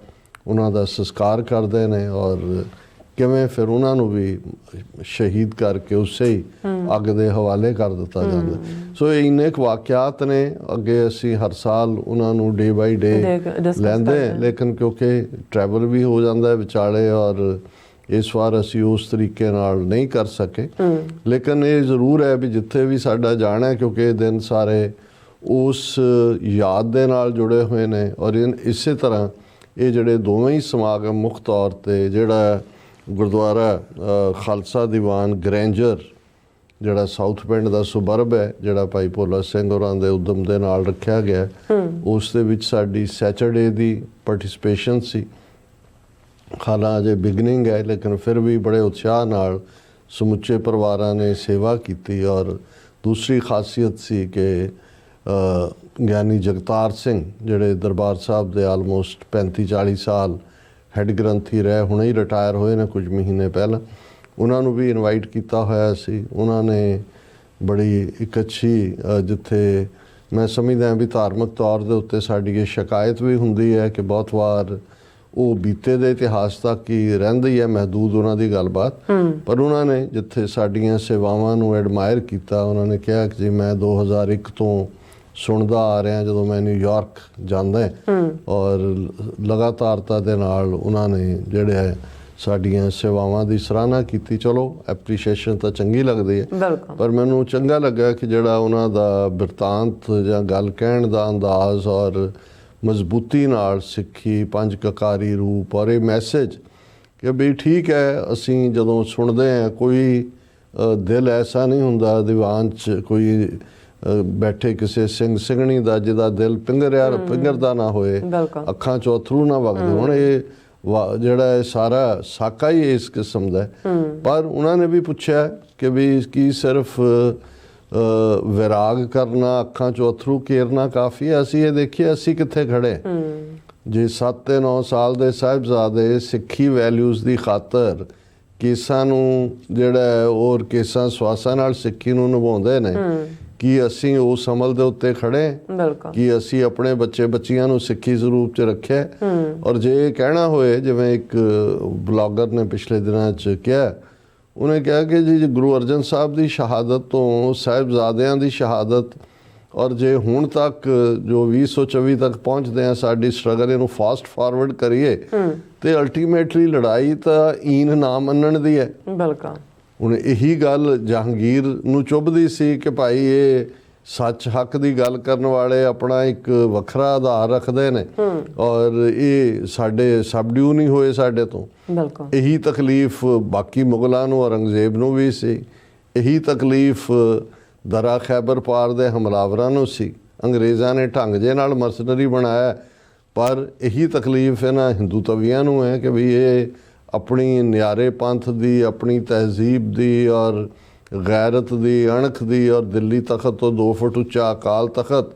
ਉਹਨਾਂ ਦਾ ਸੰਸਕਾਰ ਕਰਦੇ ਨੇ, ਔਰ ਕਿਵੇਂ ਫਿਰ ਉਹਨਾਂ ਨੂੰ ਵੀ ਸ਼ਹੀਦ ਕਰਕੇ ਉਸੇ ਹੀ ਅੱਗ ਦੇ ਹਵਾਲੇ ਕਰ ਦਿੱਤਾ ਜਾਂਦਾ। ਸੋ ਇਹ ਇੰਨੇ ਕੁ ਵਾਕਿਆਤ ਨੇ, ਅੱਗੇ ਅਸੀਂ ਹਰ ਸਾਲ ਉਹਨਾਂ ਨੂੰ ਡੇ ਬਾਈ ਡੇ ਲੈਂਦੇ, ਲੇਕਿਨ ਕਿਉਂਕਿ ਟਰੈਵਲ ਵੀ ਹੋ ਜਾਂਦਾ ਵਿਚਾਲੇ, ਔਰ ਇਸ ਵਾਰ ਅਸੀਂ ਉਸ ਤਰੀਕੇ ਨਾਲ ਨਹੀਂ ਕਰ ਸਕੇ। ਲੇਕਿਨ ਇਹ ਜ਼ਰੂਰ ਹੈ ਵੀ ਜਿੱਥੇ ਵੀ ਸਾਡਾ ਜਾਣਾ ਹੈ, ਕਿਉਂਕਿ ਇਹ ਦਿਨ ਸਾਰੇ ਉਸ ਯਾਦ ਦੇ ਨਾਲ ਜੁੜੇ ਹੋਏ ਨੇ, ਔਰ ਇਸੇ ਤਰ੍ਹਾਂ ਇਹ ਜਿਹੜੇ ਦੋਵੇਂ ਹੀ ਸਮਾਗਮ ਮੁੱਖ ਤੌਰ 'ਤੇ ਜਿਹੜਾ ਗੁਰਦੁਆਰਾ ਖਾਲਸਾ ਦੀਵਾਨ ਗ੍ਰੈਂਜਰ ਜਿਹੜਾ ਸਾਊਥ ਪਿੰਡ ਦਾ ਸੁਬਰਬ ਹੈ, ਜਿਹੜਾ ਭਾਈ ਭੋਲਾ ਸਿੰਘ ਹੋਰਾਂ ਦੇ ਉਦਮ ਦੇ ਨਾਲ ਰੱਖਿਆ ਗਿਆ, ਉਸ ਦੇ ਵਿੱਚ ਸਾਡੀ ਸੈਚਰਡੇ ਦੀ ਪਾਰਟਿਸਪੇਸ਼ਨ ਸੀ। ਹਾਲਾਂ ਅਜੇ ਬਿਗਨਿੰਗ ਹੈ, ਲੇਕਿਨ ਫਿਰ ਵੀ ਬੜੇ ਉਤਸ਼ਾਹ ਨਾਲ ਸਮੁੱਚੇ ਪਰਿਵਾਰਾਂ ਨੇ ਸੇਵਾ ਕੀਤੀ। ਔਰ ਦੂਸਰੀ ਖਾਸੀਅਤ ਸੀ ਕਿ ਗਿਆਨੀ ਜਗਤਾਰ ਸਿੰਘ, ਜਿਹੜੇ ਦਰਬਾਰ ਸਾਹਿਬ ਦੇ ਆਲਮੋਸਟ 35-40 ਸਾਲ ਹੈੱਡ ਗ੍ਰੰਥੀ ਰਹੇ, ਹੁਣੇ ਹੀ ਰਿਟਾਇਰ ਹੋਏ ਨੇ ਕੁਝ ਮਹੀਨੇ ਪਹਿਲਾਂ, ਉਹਨਾਂ ਨੂੰ ਵੀ ਇਨਵਾਈਟ ਕੀਤਾ ਹੋਇਆ ਸੀ। ਉਹਨਾਂ ਨੇ ਬੜੀ ਇੱਕ ਅੱਛੀ, ਜਿੱਥੇ ਮੈਂ ਸਮਝਦਾ ਵੀ ਧਾਰਮਿਕ ਤੌਰ ਦੇ ਉੱਤੇ ਸਾਡੀ ਇਹ ਸ਼ਿਕਾਇਤ ਵੀ ਹੁੰਦੀ ਹੈ ਕਿ ਬਹੁਤ ਵਾਰ ਉਹ ਬੀਤੇ ਦੇ ਇਤਿਹਾਸ ਤੱਕ ਹੀ ਰਹਿੰਦੀ ਹੈ ਮਹਿਦੂਦ ਉਹਨਾਂ ਦੀ ਗੱਲਬਾਤ, ਪਰ ਉਹਨਾਂ ਨੇ ਜਿੱਥੇ ਸਾਡੀਆਂ ਸੇਵਾਵਾਂ ਨੂੰ ਐਡਮਾਇਰ ਕੀਤਾ, ਉਹਨਾਂ ਨੇ ਕਿਹਾ ਕਿ ਜੀ ਮੈਂ 2001 ਤੋਂ ਸੁਣਦਾ ਆ ਰਿਹਾ ਜਦੋਂ ਮੈਂ ਨਿਊਯਾਰਕ ਜਾਂਦਾ, ਔਰ ਲਗਾਤਾਰਤਾ ਦੇ ਨਾਲ ਉਹਨਾਂ ਨੇ ਜਿਹੜੇ ਸਾਡੀਆਂ ਸੇਵਾਵਾਂ ਦੀ ਸਰਾਹਨਾ ਕੀਤੀ। ਚਲੋ ਐਪਰੀਸ਼ੀਏਸ਼ਨ ਤਾਂ ਚੰਗੀ ਲੱਗਦੀ ਹੈ, ਪਰ ਮੈਨੂੰ ਚੰਗਾ ਲੱਗਾ ਕਿ ਜਿਹੜਾ ਉਹਨਾਂ ਦਾ ਬਿਰਤਾਂਤ ਜਾਂ ਗੱਲ ਕਹਿਣ ਦਾ ਅੰਦਾਜ਼ ਔਰ ਮਜ਼ਬੂਤੀ ਨਾਲ ਸਿੱਖੀ, ਪੰਜ ਕਕਾਰੀ ਰੂਪ, ਔਰ ਇਹ ਮੈਸੇਜ ਕਿ ਵੀ ਠੀਕ ਹੈ, ਅਸੀਂ ਜਦੋਂ ਸੁਣਦੇ ਹਾਂ ਕੋਈ ਦਿਲ ਐਸਾ ਨਹੀਂ ਹੁੰਦਾ ਦੀਵਾਨ 'ਚ ਕੋਈ ਬੈਠੇ ਕਿਸੇ ਸਿੰਘ ਸਿੰਘਣੀ ਦਾ ਜਿਹਦਾ ਦਿਲ ਪਿੰਗਰਦਾ ਨਾ ਹੋਏ, ਅੱਖਾਂ 'ਚੋਂ ਅਥਰੂ ਨਾ ਵਗਦੇ ਹੋਣ। ਇਹ ਜਿਹੜਾ ਇਹ ਸਾਰਾ ਸਾਕਾ ਹੀ ਇਸ ਕਿਸਮ ਦਾ। ਪਰ ਉਹਨਾਂ ਨੇ ਵੀ ਪੁੱਛਿਆ ਕਿ ਵੀ ਕੀ ਸਿਰਫ ਵਿਰਾਗ ਕਰਨਾ, ਅੱਖਾਂ 'ਚੋਂ ਅਥਰੂ ਕੇਰਨਾ ਕਾਫੀ ਹੈ? ਅਸੀਂ ਇਹ ਦੇਖੀਏ ਅਸੀਂ ਕਿੱਥੇ ਖੜੇ। ਜੇ 7 ਤੇ 9 ਸਾਲ ਦੇ ਸਾਹਿਬਜ਼ਾਦੇ ਸਿੱਖੀ ਵੈਲਿਊਜ਼ ਦੀ ਖਾਤਰ ਕੇਸਾਂ ਨੂੰ ਜਿਹੜਾ ਔਰ ਕੇਸਾਂ ਸਵਾਸਾਂ ਨਾਲ ਸਿੱਖੀ ਨੂੰ ਨਿਭਾਉਂਦੇ ਨੇ, ਕੀ ਅਸੀਂ ਉਸ ਅਮਲ ਦੇ ਉੱਤੇ ਖੜੇ? ਕਿ ਅਸੀਂ ਆਪਣੇ ਬੱਚੇ ਬੱਚੀਆਂ ਨੂੰ ਸਿੱਖੀ ਸਰੂਪ 'ਚ ਰੱਖਿਆ? ਔਰ ਜੇ ਇਹ ਕਹਿਣਾ ਹੋਏ, ਜਿਵੇਂ ਇੱਕ ਬਲੌਗਰ ਨੇ ਪਿਛਲੇ ਦਿਨਾਂ 'ਚ ਕਿਹਾ, ਉਹਨੇ ਕਿਹਾ ਕਿ ਜੀ ਗੁਰੂ ਅਰਜਨ ਸਾਹਿਬ ਦੀ ਸ਼ਹਾਦਤ ਤੋਂ ਸਾਹਿਬਜ਼ਾਦਿਆਂ ਦੀ ਸ਼ਹਾਦਤ, ਔਰ ਜੇ ਹੁਣ ਤੱਕ ਜੋ 2024 ਤੱਕ ਪਹੁੰਚਦੇ ਆ ਸਾਡੀ ਸਟਰਗਲ, ਇਹਨੂੰ ਫਾਸਟ ਫਾਰਵਰਡ ਕਰੀਏ ਤੇ ਅਲਟੀਮੇਟਲੀ ਲੜਾਈ ਤਾਂ ਈਨ ਨਾ ਮੰਨਣ ਦੀ ਹੈ। ਹੁਣ ਇਹੀ ਗੱਲ ਜਹਾਂਗੀਰ ਨੂੰ ਚੁੱਭਦੀ ਸੀ ਕਿ ਭਾਈ ਇਹ ਸੱਚ ਹੱਕ ਦੀ ਗੱਲ ਕਰਨ ਵਾਲੇ ਆਪਣਾ ਇੱਕ ਵੱਖਰਾ ਆਧਾਰ ਰੱਖਦੇ ਨੇ ਔਰ ਇਹ ਸਾਡੇ ਸਬਡਿਊ ਨਹੀਂ ਹੋਏ ਸਾਡੇ ਤੋਂ। ਬਿਲਕੁਲ ਇਹੀ ਤਕਲੀਫ ਬਾਕੀ ਮੁਗਲਾਂ ਨੂੰ, ਔਰੰਗਜ਼ੇਬ ਨੂੰ ਵੀ ਸੀ। ਇਹੀ ਤਕਲੀਫ ਦਰਾ ਖੈਬਰ ਪਾਰ ਦੇ ਹਮਲਾਵਰਾਂ ਨੂੰ ਸੀ। ਅੰਗਰੇਜ਼ਾਂ ਨੇ ਢੰਗ ਜੇ ਨਾਲ ਮਰਸਨਰੀ ਬਣਾਇਆ, ਪਰ ਇਹੀ ਤਕਲੀਫ ਇਹਨਾਂ ਹਿੰਦੂ ਤਵੀਆਂ ਨੂੰ ਹੈ ਕਿ ਵੀ ਇਹ ਆਪਣੀ ਨਿਆਰੇ ਪੰਥ ਦੀ, ਆਪਣੀ ਤਹਿਜ਼ੀਬ ਦੀ ਔਰ ਗੈਰਤ ਦੀ, ਅਣਖ ਦੀ ਔਰ ਦਿੱਲੀ ਤਖਤ ਤੋਂ 2 ਫੁੱਟ ਉੱਚਾ ਅਕਾਲ ਤਖਤ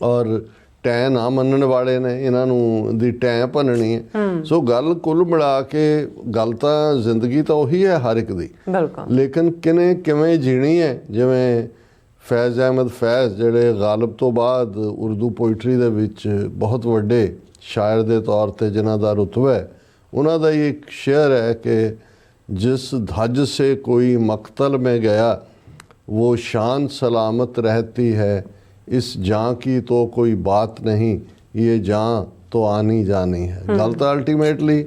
ਔਰ ਟੈਂ ਨਾ ਮੰਨਣ ਵਾਲੇ ਨੇ, ਇਹਨਾਂ ਨੂੰ ਦੀ ਟੈਂ ਭੰਨਣੀ ਹੈ। ਸੋ ਗੱਲ ਕੁੱਲ ਮਿਲਾ ਕੇ ਗੱਲ ਤਾਂ ਜ਼ਿੰਦਗੀ ਤਾਂ ਉਹੀ ਹੈ ਹਰ ਇੱਕ ਦੀ, ਬਿਲਕੁਲ, ਲੇਕਿਨ ਕਿਵੇਂ ਜੀਣੀ ਹੈ। ਜਿਵੇਂ ਫੈਜ਼ ਅਹਿਮਦ ਫੈਜ਼ ਜਿਹੜੇ ਗਾਲਿਬ ਤੋਂ ਬਾਅਦ ਉਰਦੂ ਪੋਇਟਰੀ ਦੇ ਵਿੱਚ ਬਹੁਤ ਵੱਡੇ ਸ਼ਾਇਰ ਦੇ ਤੌਰ ਤੇ ਜਿਨ੍ਹਾਂ ਦਾ ਰੁਤਬਾ ਹੈ, ਉਹਨਾਂ ਦਾ ਹੀ ਇੱਕ ਸ਼ੇਅਰ ਹੈ ਕਿ ਜਿਸ ਧਜ से कोई मकतल में गया वो शान सलामत रहती है, इस जान की तो कोई बात नहीं, ये जान तो आनी जानी है। गल तो अल्टीमेटली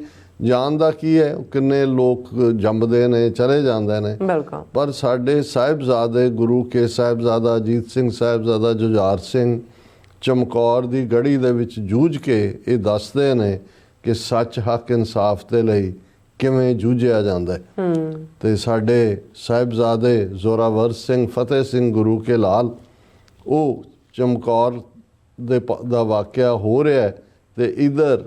जान ਦਾ ਕੀ ਹੈ, ਕਿੰਨੇ ਲੋਕ ਜੰਮਦੇ ਨੇ ਚਲੇ ਜਾਂਦੇ ਨੇ, ਬਿਲਕੁਲ, ਪਰ ਸਾਡੇ ਸਾਹਿਬਜ਼ਾਦੇ ਗੁਰੂ ਕੇ ਸਾਹਿਬਜ਼ਾਦਾ ਅਜੀਤ ਸਿੰਘ ਸਾਹਿਬਜ਼ਾਦਾ ਜੁਝਾਰ ਸਿੰਘ ਚਮਕੌਰ ਦੀ ਗੜੀ ਦੇ ਵਿੱਚ ਜੂਝ ਕੇ ਇਹ ਦੱਸਦੇ ਨੇ ਕਿ ਸੱਚ ਹੱਕ ਇਨਸਾਫ ਦੇ ਲਈ ਕਿਵੇਂ ਜੂਝਿਆ ਜਾਂਦਾ ਹੈ। ਤੇ ਸਾਡੇ ਸਾਹਿਬਜ਼ਾਦੇ ਜ਼ੋਰਾਵਰ ਸਿੰਘ, ਫਤਿਹ ਸਿੰਘ ਗੁਰੂ ਕੇ ਲਾਲ, ਉਹ ਚਮਕੌਰ ਦਾ ਵਾਕਿਆ ਹੋ ਰਿਹਾ ਹੈ ਤੇ ਇਧਰ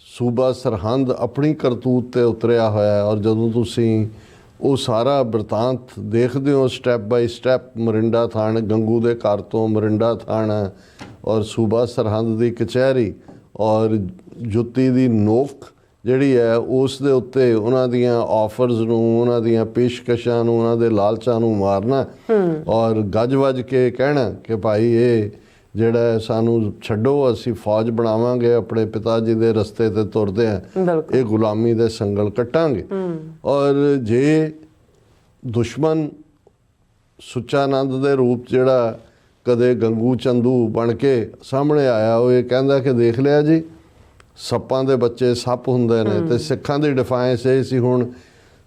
ਸੂਬਾ ਸਰਹੰਦ ਆਪਣੀ ਕਰਤੂਤ ਤੇ ਉਤਰਿਆ ਹੋਇਆ ਹੈ। ਔਰ ਜਦੋਂ ਤੁਸੀਂ ਉਹ ਸਾਰਾ ਬਿਰਤਾਂਤ ਦੇਖਦੇ ਹੋ ਸਟੈਪ ਬਾਈ ਸਟੈਪ, ਮਰਿੰਡਾ ਥਾਣ, ਗੰਗੂ ਦੇ ਘਰ ਤੋਂ ਮਰਿੰਡਾ ਥਾਣ ਔਰ ਸੂਬਾ ਸਰਹੰਦ ਦੀ ਕਚਹਿਰੀ ਔਰ ਜੁੱਤੀ ਦੀ ਨੋਕ ਜਿਹੜੀ ਹੈ ਉਸ ਦੇ ਉੱਤੇ ਉਹਨਾਂ ਦੀਆਂ ਆਫਰਸ ਨੂੰ, ਉਹਨਾਂ ਦੀਆਂ ਪੇਸ਼ਕਸ਼ਾਂ ਨੂੰ, ਉਹਨਾਂ ਦੇ ਲਾਲਚਾਂ ਨੂੰ ਮਾਰਨਾ ਔਰ ਗੱਜ ਵੱਜ ਕੇ ਕਹਿਣਾ ਕਿ ਭਾਈ ਇਹ ਜਿਹੜਾ ਸਾਨੂੰ ਛੱਡੋ, ਅਸੀਂ ਫੌਜ ਬਣਾਵਾਂਗੇ, ਆਪਣੇ ਪਿਤਾ ਜੀ ਦੇ ਰਸਤੇ ਤੇ ਤੁਰਦੇ ਆ, ਇਹ ਗੁਲਾਮੀ ਦੇ ਸੰਗਲ ਕੱਟਾਂਗੇ। ਔਰ ਜੇ ਦੁਸ਼ਮਣ ਸੁੱਚਾਨੰਦ ਦੇ ਰੂਪ ਜਿਹੜਾ ਕਦੇ ਗੰਗੂ ਚੰਦੂ ਬਣ ਕੇ ਸਾਹਮਣੇ ਆਇਆ, ਉਹ ਇਹ ਕਹਿੰਦਾ ਕਿ ਦੇਖ ਲਿਆ ਜੀ, ਸੱਪਾਂ ਦੇ ਬੱਚੇ ਸੱਪ ਹੁੰਦੇ ਨੇ। ਤੇ ਸਿੱਖਾਂ ਦੀ ਡਿਫਾਈਨਸ ਇਹ ਸੀ, ਹੁਣ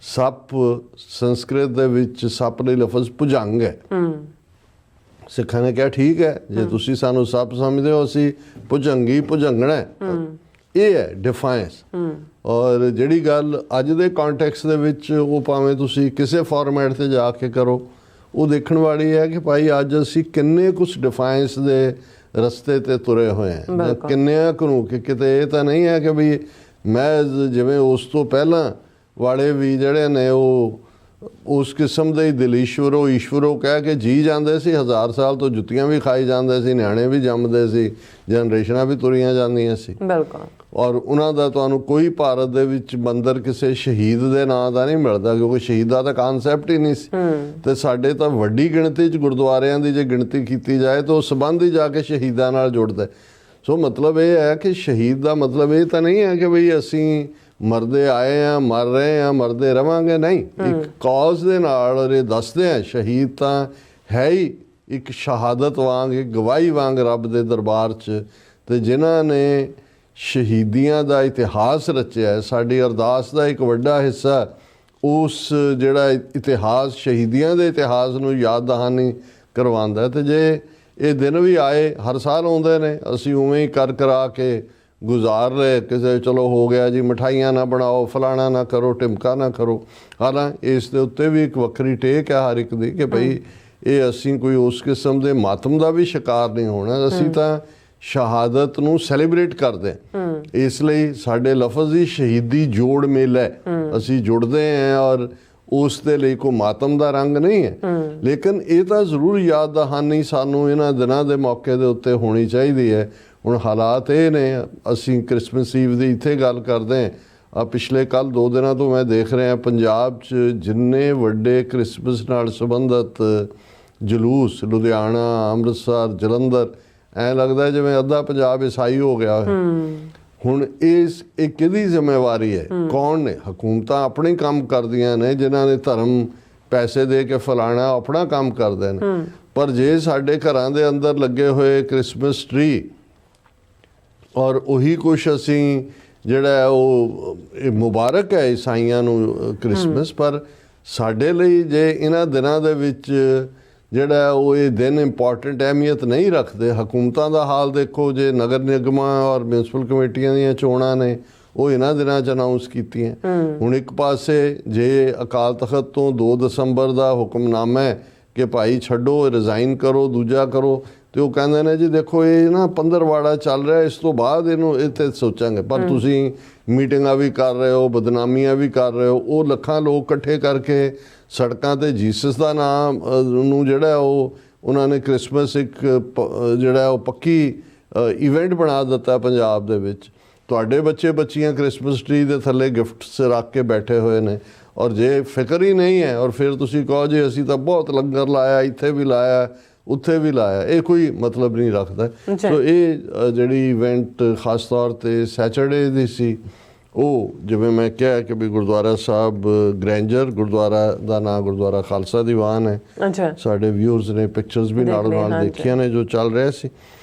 ਸੱਪ ਸੰਸਕ੍ਰਿਤ ਦੇ ਵਿੱਚ ਸੱਪ ਲਈ ਲਫ਼ਜ਼ ਭੁਜੰਗ ਹੈ। ਸਿੱਖਾਂ ਨੇ ਕਿਹਾ ਠੀਕ ਹੈ, ਜੇ ਤੁਸੀਂ ਸਾਨੂੰ ਸੱਪ ਸਮਝਦੇ ਹੋ, ਅਸੀਂ ਭੁਜੰਗੀ ਭੁਜੰਗਣਾ ਹੈ। ਇਹ ਹੈ ਡਿਫਾਈਨਸ। ਔਰ ਜਿਹੜੀ ਗੱਲ ਅੱਜ ਦੇ ਕੰਟੈਕਸਟ ਦੇ ਵਿੱਚ, ਉਹ ਭਾਵੇਂ ਤੁਸੀਂ ਕਿਸੇ ਫਾਰਮੈਟ ਤੇ ਜਾ ਕੇ ਕਰੋ, ਉਹ ਦੇਖਣ ਵਾਲੀ ਹੈ ਕਿ ਭਾਈ ਅੱਜ ਅਸੀਂ ਕਿੰਨੇ ਕੁਛ ਡਿਫਾਈਨਸ ਦੇ ਰਸਤੇ ਤੇ ਤੁਰੇ ਹੋਏ ਹਾਂ, ਕਿੰਨਿਆਂ ਨੂੰ ਕਿ ਕਿਤੇ ਇਹ ਤਾਂ ਨਹੀਂ ਹੈ ਕਿ ਵੀ ਮੈਂ ਜਿਵੇਂ ਉਸ ਤੋਂ ਪਹਿਲਾਂ ਵਾਲੇ ਵੀ ਜਿਹੜੇ ਨੇ ਉਹ ਉਸ ਕਿਸਮ ਦੇ ਦਿਲੀਸ਼ਵਰੋ ਈਸ਼ਵਰੋ ਕਹਿ ਕੇ ਜੀ ਜਾਂਦੇ ਸੀ। 1000 ਸਾਲ ਤੋਂ ਜੁੱਤੀਆਂ ਵੀ ਖਾਈ ਜਾਂਦੇ ਸੀ, ਨਿਆਣੇ ਵੀ ਜੰਮਦੇ ਸੀ, ਜਨਰੇਸ਼ਨਾਂ ਵੀ ਤੁਰੀਆਂ ਜਾਂਦੀਆਂ ਸੀ। ਬਿਲਕੁਲ। ਔਰ ਉਹਨਾਂ ਦਾ ਤੁਹਾਨੂੰ ਕੋਈ ਭਾਰਤ ਦੇ ਵਿੱਚ ਮੰਦਰ ਕਿਸੇ ਸ਼ਹੀਦ ਦੇ ਨਾਂ ਦਾ ਨਹੀਂ ਮਿਲਦਾ, ਕਿਉਂਕਿ ਸ਼ਹੀਦ ਦਾ ਤਾਂ ਕਨਸੈਪਟ ਹੀ ਨਹੀਂ ਸੀ। ਤੇ ਸਾਡੇ ਤਾਂ ਵੱਡੀ ਗਿਣਤੀ 'ਚ ਗੁਰਦੁਆਰਿਆਂ ਦੀ ਜੇ ਗਿਣਤੀ ਕੀਤੀ ਜਾਏ ਤਾਂ ਉਹ ਸੰਬੰਧ ਹੀ ਜਾ ਕੇ ਸ਼ਹੀਦਾਂ ਨਾਲ ਜੁੜਦਾ। ਸੋ ਮਤਲਬ ਇਹ ਹੈ ਕਿ ਸ਼ਹੀਦ ਦਾ ਮਤਲਬ ਇਹ ਤਾਂ ਨਹੀਂ ਹੈ ਕਿ ਬਈ ਅਸੀਂ ਮਰਦੇ ਆਏ ਆ, ਮਰ ਰਹੇ ਆ, ਮਰਦੇ ਰਵਾਂਗੇ, ਨਹੀਂ। ਇੱਕ ਕਾਜ਼ ਦੇ ਨਾਲ ਔਰ ਇਹ ਦੱਸਦੇ ਆ, ਸ਼ਹੀਦ ਤਾਂ ਹੈ ਹੀ ਇੱਕ ਸ਼ਹਾਦਤ ਵਾਂਗ, ਇੱਕ ਗਵਾਹੀ ਵਾਂਗ ਰੱਬ ਦੇ ਦਰਬਾਰ 'ਚ। ਤੇ ਜਿਨ੍ਹਾਂ ਨੇ ਸ਼ਹੀਦੀਆਂ ਦਾ ਇਤਿਹਾਸ ਰਚਿਆ, ਸਾਡੀ ਅਰਦਾਸ ਦਾ ਇੱਕ ਵੱਡਾ ਹਿੱਸਾ ਉਸ ਜਿਹੜਾ ਇਤਿਹਾਸ, ਸ਼ਹੀਦੀਆਂ ਦੇ ਇਤਿਹਾਸ ਨੂੰ ਯਾਦ ਦਹਾਨੀ ਕਰਵਾਉਂਦਾ। ਤੇ ਜੇ ਇਹ ਦਿਨ ਵੀ ਆਏ, ਹਰ ਸਾਲ ਆਉਂਦੇ ਨੇ, ਅਸੀਂ ਉਵੇਂ ਹੀ ਕਰ ਕਰਾ ਕੇ ਗੁਜ਼ਾਰ ਲਏ, ਕਿਸੇ ਚਲੋ ਹੋ ਗਿਆ ਜੀ, ਮਿਠਾਈਆਂ ਨਾ ਬਣਾਓ, ਫਲਾਣਾ ਨਾ ਕਰੋ, ਟਿਮਕਾ ਨਾ ਕਰੋ। ਹਾਲਾਂਕਿ ਇਸ ਦੇ ਉੱਤੇ ਵੀ ਇੱਕ ਵੱਖਰੀ ਟੇਕ ਹੈ ਹਰ ਇੱਕ ਦੀ ਕਿ ਭਈ ਇਹ ਅਸੀਂ ਕੋਈ ਉਸ ਕਿਸਮ ਦੇ ਮਾਤਮ ਦਾ ਵੀ ਸ਼ਿਕਾਰ ਨਹੀਂ ਹੋਣਾ। ਅਸੀਂ ਤਾਂ ਸ਼ਹਾਦਤ ਨੂੰ ਸੈਲੀਬ੍ਰੇਟ ਕਰਦੇ ਹਾਂ, ਇਸ ਲਈ ਸਾਡੇ ਲਫ਼ਜ਼ ਹੀ ਸ਼ਹੀਦੀ ਜੋੜ ਮੇਲਾ ਹੈ, ਅਸੀਂ ਜੁੜਦੇ ਹਾਂ ਔਰ ਉਸ ਦੇ ਲਈ ਕੋਈ ਮਾਤਮ ਦਾ ਰੰਗ ਨਹੀਂ ਹੈ। ਲੇਕਿਨ ਇਹ ਤਾਂ ਜ਼ਰੂਰ ਯਾਦ ਦਹਾਨੀ ਸਾਨੂੰ ਇਹਨਾਂ ਦਿਨਾਂ ਦੇ ਮੌਕੇ ਦੇ ਉੱਤੇ ਹੋਣੀ ਚਾਹੀਦੀ ਹੈ। ਹੁਣ ਹਾਲਾਤ ਇਹ ਨੇ, ਅਸੀਂ ਕ੍ਰਿਸਮਸ ਈਵ ਦੀ ਇੱਥੇ ਗੱਲ ਕਰਦੇ ਹਾਂ, ਆ ਪਿਛਲੇ ਕੱਲ੍ਹ 2 ਦਿਨਾਂ ਤੋਂ ਮੈਂ ਦੇਖ ਰਿਹਾ ਪੰਜਾਬ 'ਚ ਜਿੰਨੇ ਵੱਡੇ ਕ੍ਰਿਸਮਸ ਨਾਲ ਸੰਬੰਧਿਤ ਜਲੂਸ, ਲੁਧਿਆਣਾ, ਅੰਮ੍ਰਿਤਸਰ, ਜਲੰਧਰ, ਐਂ ਲੱਗਦਾ ਜਿਵੇਂ ਅੱਧਾ ਪੰਜਾਬ ਈਸਾਈ ਹੋ ਗਿਆ ਹੈ। ਹੁਣ ਇਹ ਕਿਹਦੀ ਜ਼ਿੰਮੇਵਾਰੀ ਹੈ? ਕੌਣ ਨੇ? ਹਕੂਮਤਾਂ ਆਪਣੇ ਕੰਮ ਕਰਦੀਆਂ ਨੇ, ਜਿਨ੍ਹਾਂ ਨੇ ਧਰਮ ਪੈਸੇ ਦੇ ਕੇ ਫਲਾਣਾ ਆਪਣਾ ਕੰਮ ਕਰਦੇ ਨੇ। ਪਰ ਜੇ ਸਾਡੇ ਘਰਾਂ ਦੇ ਅੰਦਰ ਲੱਗੇ ਹੋਏ ਕ੍ਰਿਸਮਸ ਟਰੀ ਔਰ ਉਹੀ ਕੁਛ ਅਸੀਂ ਜਿਹੜਾ ਉਹ ਮੁਬਾਰਕ ਹੈ ਈਸਾਈਆਂ ਨੂੰ ਕ੍ਰਿਸਮਸ, ਪਰ ਸਾਡੇ ਲਈ ਜੇ ਇਹਨਾਂ ਦਿਨਾਂ ਦੇ ਵਿੱਚ ਜਿਹੜਾ ਉਹ ਇਹ ਦਿਨ ਇੰਪੋਰਟੈਂਟ ਅਹਿਮੀਅਤ ਨਹੀਂ ਰੱਖਦੇ। ਹਕੂਮਤਾਂ ਦਾ ਹਾਲ ਦੇਖੋ, ਜੇ ਨਗਰ ਨਿਗਮਾਂ ਔਰ ਮਿਊਨਿਸਪਲ ਕਮੇਟੀਆਂ ਦੀਆਂ ਚੋਣਾਂ ਨੇ ਉਹ ਇਹਨਾਂ ਦਿਨਾਂ 'ਚ ਅਨਾਊਂਸ ਕੀਤੀਆਂ। ਹੁਣ ਇੱਕ ਪਾਸੇ ਜੇ ਅਕਾਲ ਤਖਤ ਤੋਂ 2 ਦਸੰਬਰ ਦਾ ਹੁਕਮਨਾਮਾ ਹੈ ਕਿ ਭਾਈ ਛੱਡੋ, ਰਿਜ਼ਾਈਨ ਕਰੋ, ਦੂਜਾ ਕਰੋ, ਤੇ ਉਹ ਕਹਿੰਦੇ ਨੇ ਜੀ ਦੇਖੋ ਇਹ ਨਾ ਪੰਦਰਵਾੜਾ ਚੱਲ ਰਿਹਾ, ਇਸ ਤੋਂ ਬਾਅਦ ਇਹਨੂੰ ਇਹ 'ਤੇ ਸੋਚਾਂਗੇ। ਪਰ ਤੁਸੀਂ ਮੀਟਿੰਗਾਂ ਵੀ ਕਰ ਰਹੇ ਹੋ, ਬਦਨਾਮੀਆਂ ਵੀ ਕਰ ਰਹੇ ਹੋ। ਉਹ ਲੱਖਾਂ ਲੋਕ ਇਕੱਠੇ ਕਰਕੇ ਸੜਕਾਂ 'ਤੇ ਜੀਸਸ ਦਾ ਨਾਮ ਨੂੰ ਜਿਹੜਾ ਉਹ ਉਹਨਾਂ ਨੇ ਕ੍ਰਿਸਮਸ ਇੱਕ ਜਿਹੜਾ ਉਹ ਪੱਕੀ ਇਵੈਂਟ ਬਣਾ ਦਿੱਤਾ ਪੰਜਾਬ ਦੇ ਵਿੱਚ। ਤੁਹਾਡੇ ਬੱਚੇ ਬੱਚੀਆਂ ਕ੍ਰਿਸਮਸ ਟਰੀ ਦੇ ਥੱਲੇ ਗਿਫਟਸ ਰੱਖ ਕੇ ਬੈਠੇ ਹੋਏ ਨੇ, ਔਰ ਜੇ ਫਿਕਰ ਹੀ ਨਹੀਂ ਹੈ ਔਰ ਫਿਰ ਤੁਸੀਂ ਕਹੋ ਜੀ ਅਸੀਂ ਤਾਂ ਬਹੁਤ ਲੰਗਰ ਲਾਇਆ, ਇੱਥੇ ਵੀ ਲਾਇਆ, ਉੱਥੇ ਵੀ ਲਾਇਆ, ਇਹ ਕੋਈ ਮਤਲਬ ਨਹੀਂ ਰੱਖਦਾ। ਸੋ ਇਹ ਜਿਹੜੀ ਇਵੈਂਟ ਖਾਸ ਤੌਰ 'ਤੇ ਸੈਚਰਡੇ ਦੀ ਸੀ, ਉਹ ਜਿਵੇਂ ਮੈਂ ਕਿਹਾ ਕਿ ਵੀ ਗੁਰਦੁਆਰਾ ਸਾਹਿਬ ਗ੍ਰੈਂਜਰ ਗੁਰਦੁਆਰਾ ਦਾ ਨਾਂ ਗੁਰਦੁਆਰਾ ਖਾਲਸਾ ਦੀਵਾਨ ਹੈ। ਸਾਡੇ ਵਿਊਅਰਸ ਨੇ ਪਿਕਚਰਸ ਵੀ ਨਾਲ ਦੇਖੀਆਂ ਨੇ ਜੋ ਚੱਲ ਰਿਹਾ ਸੀ।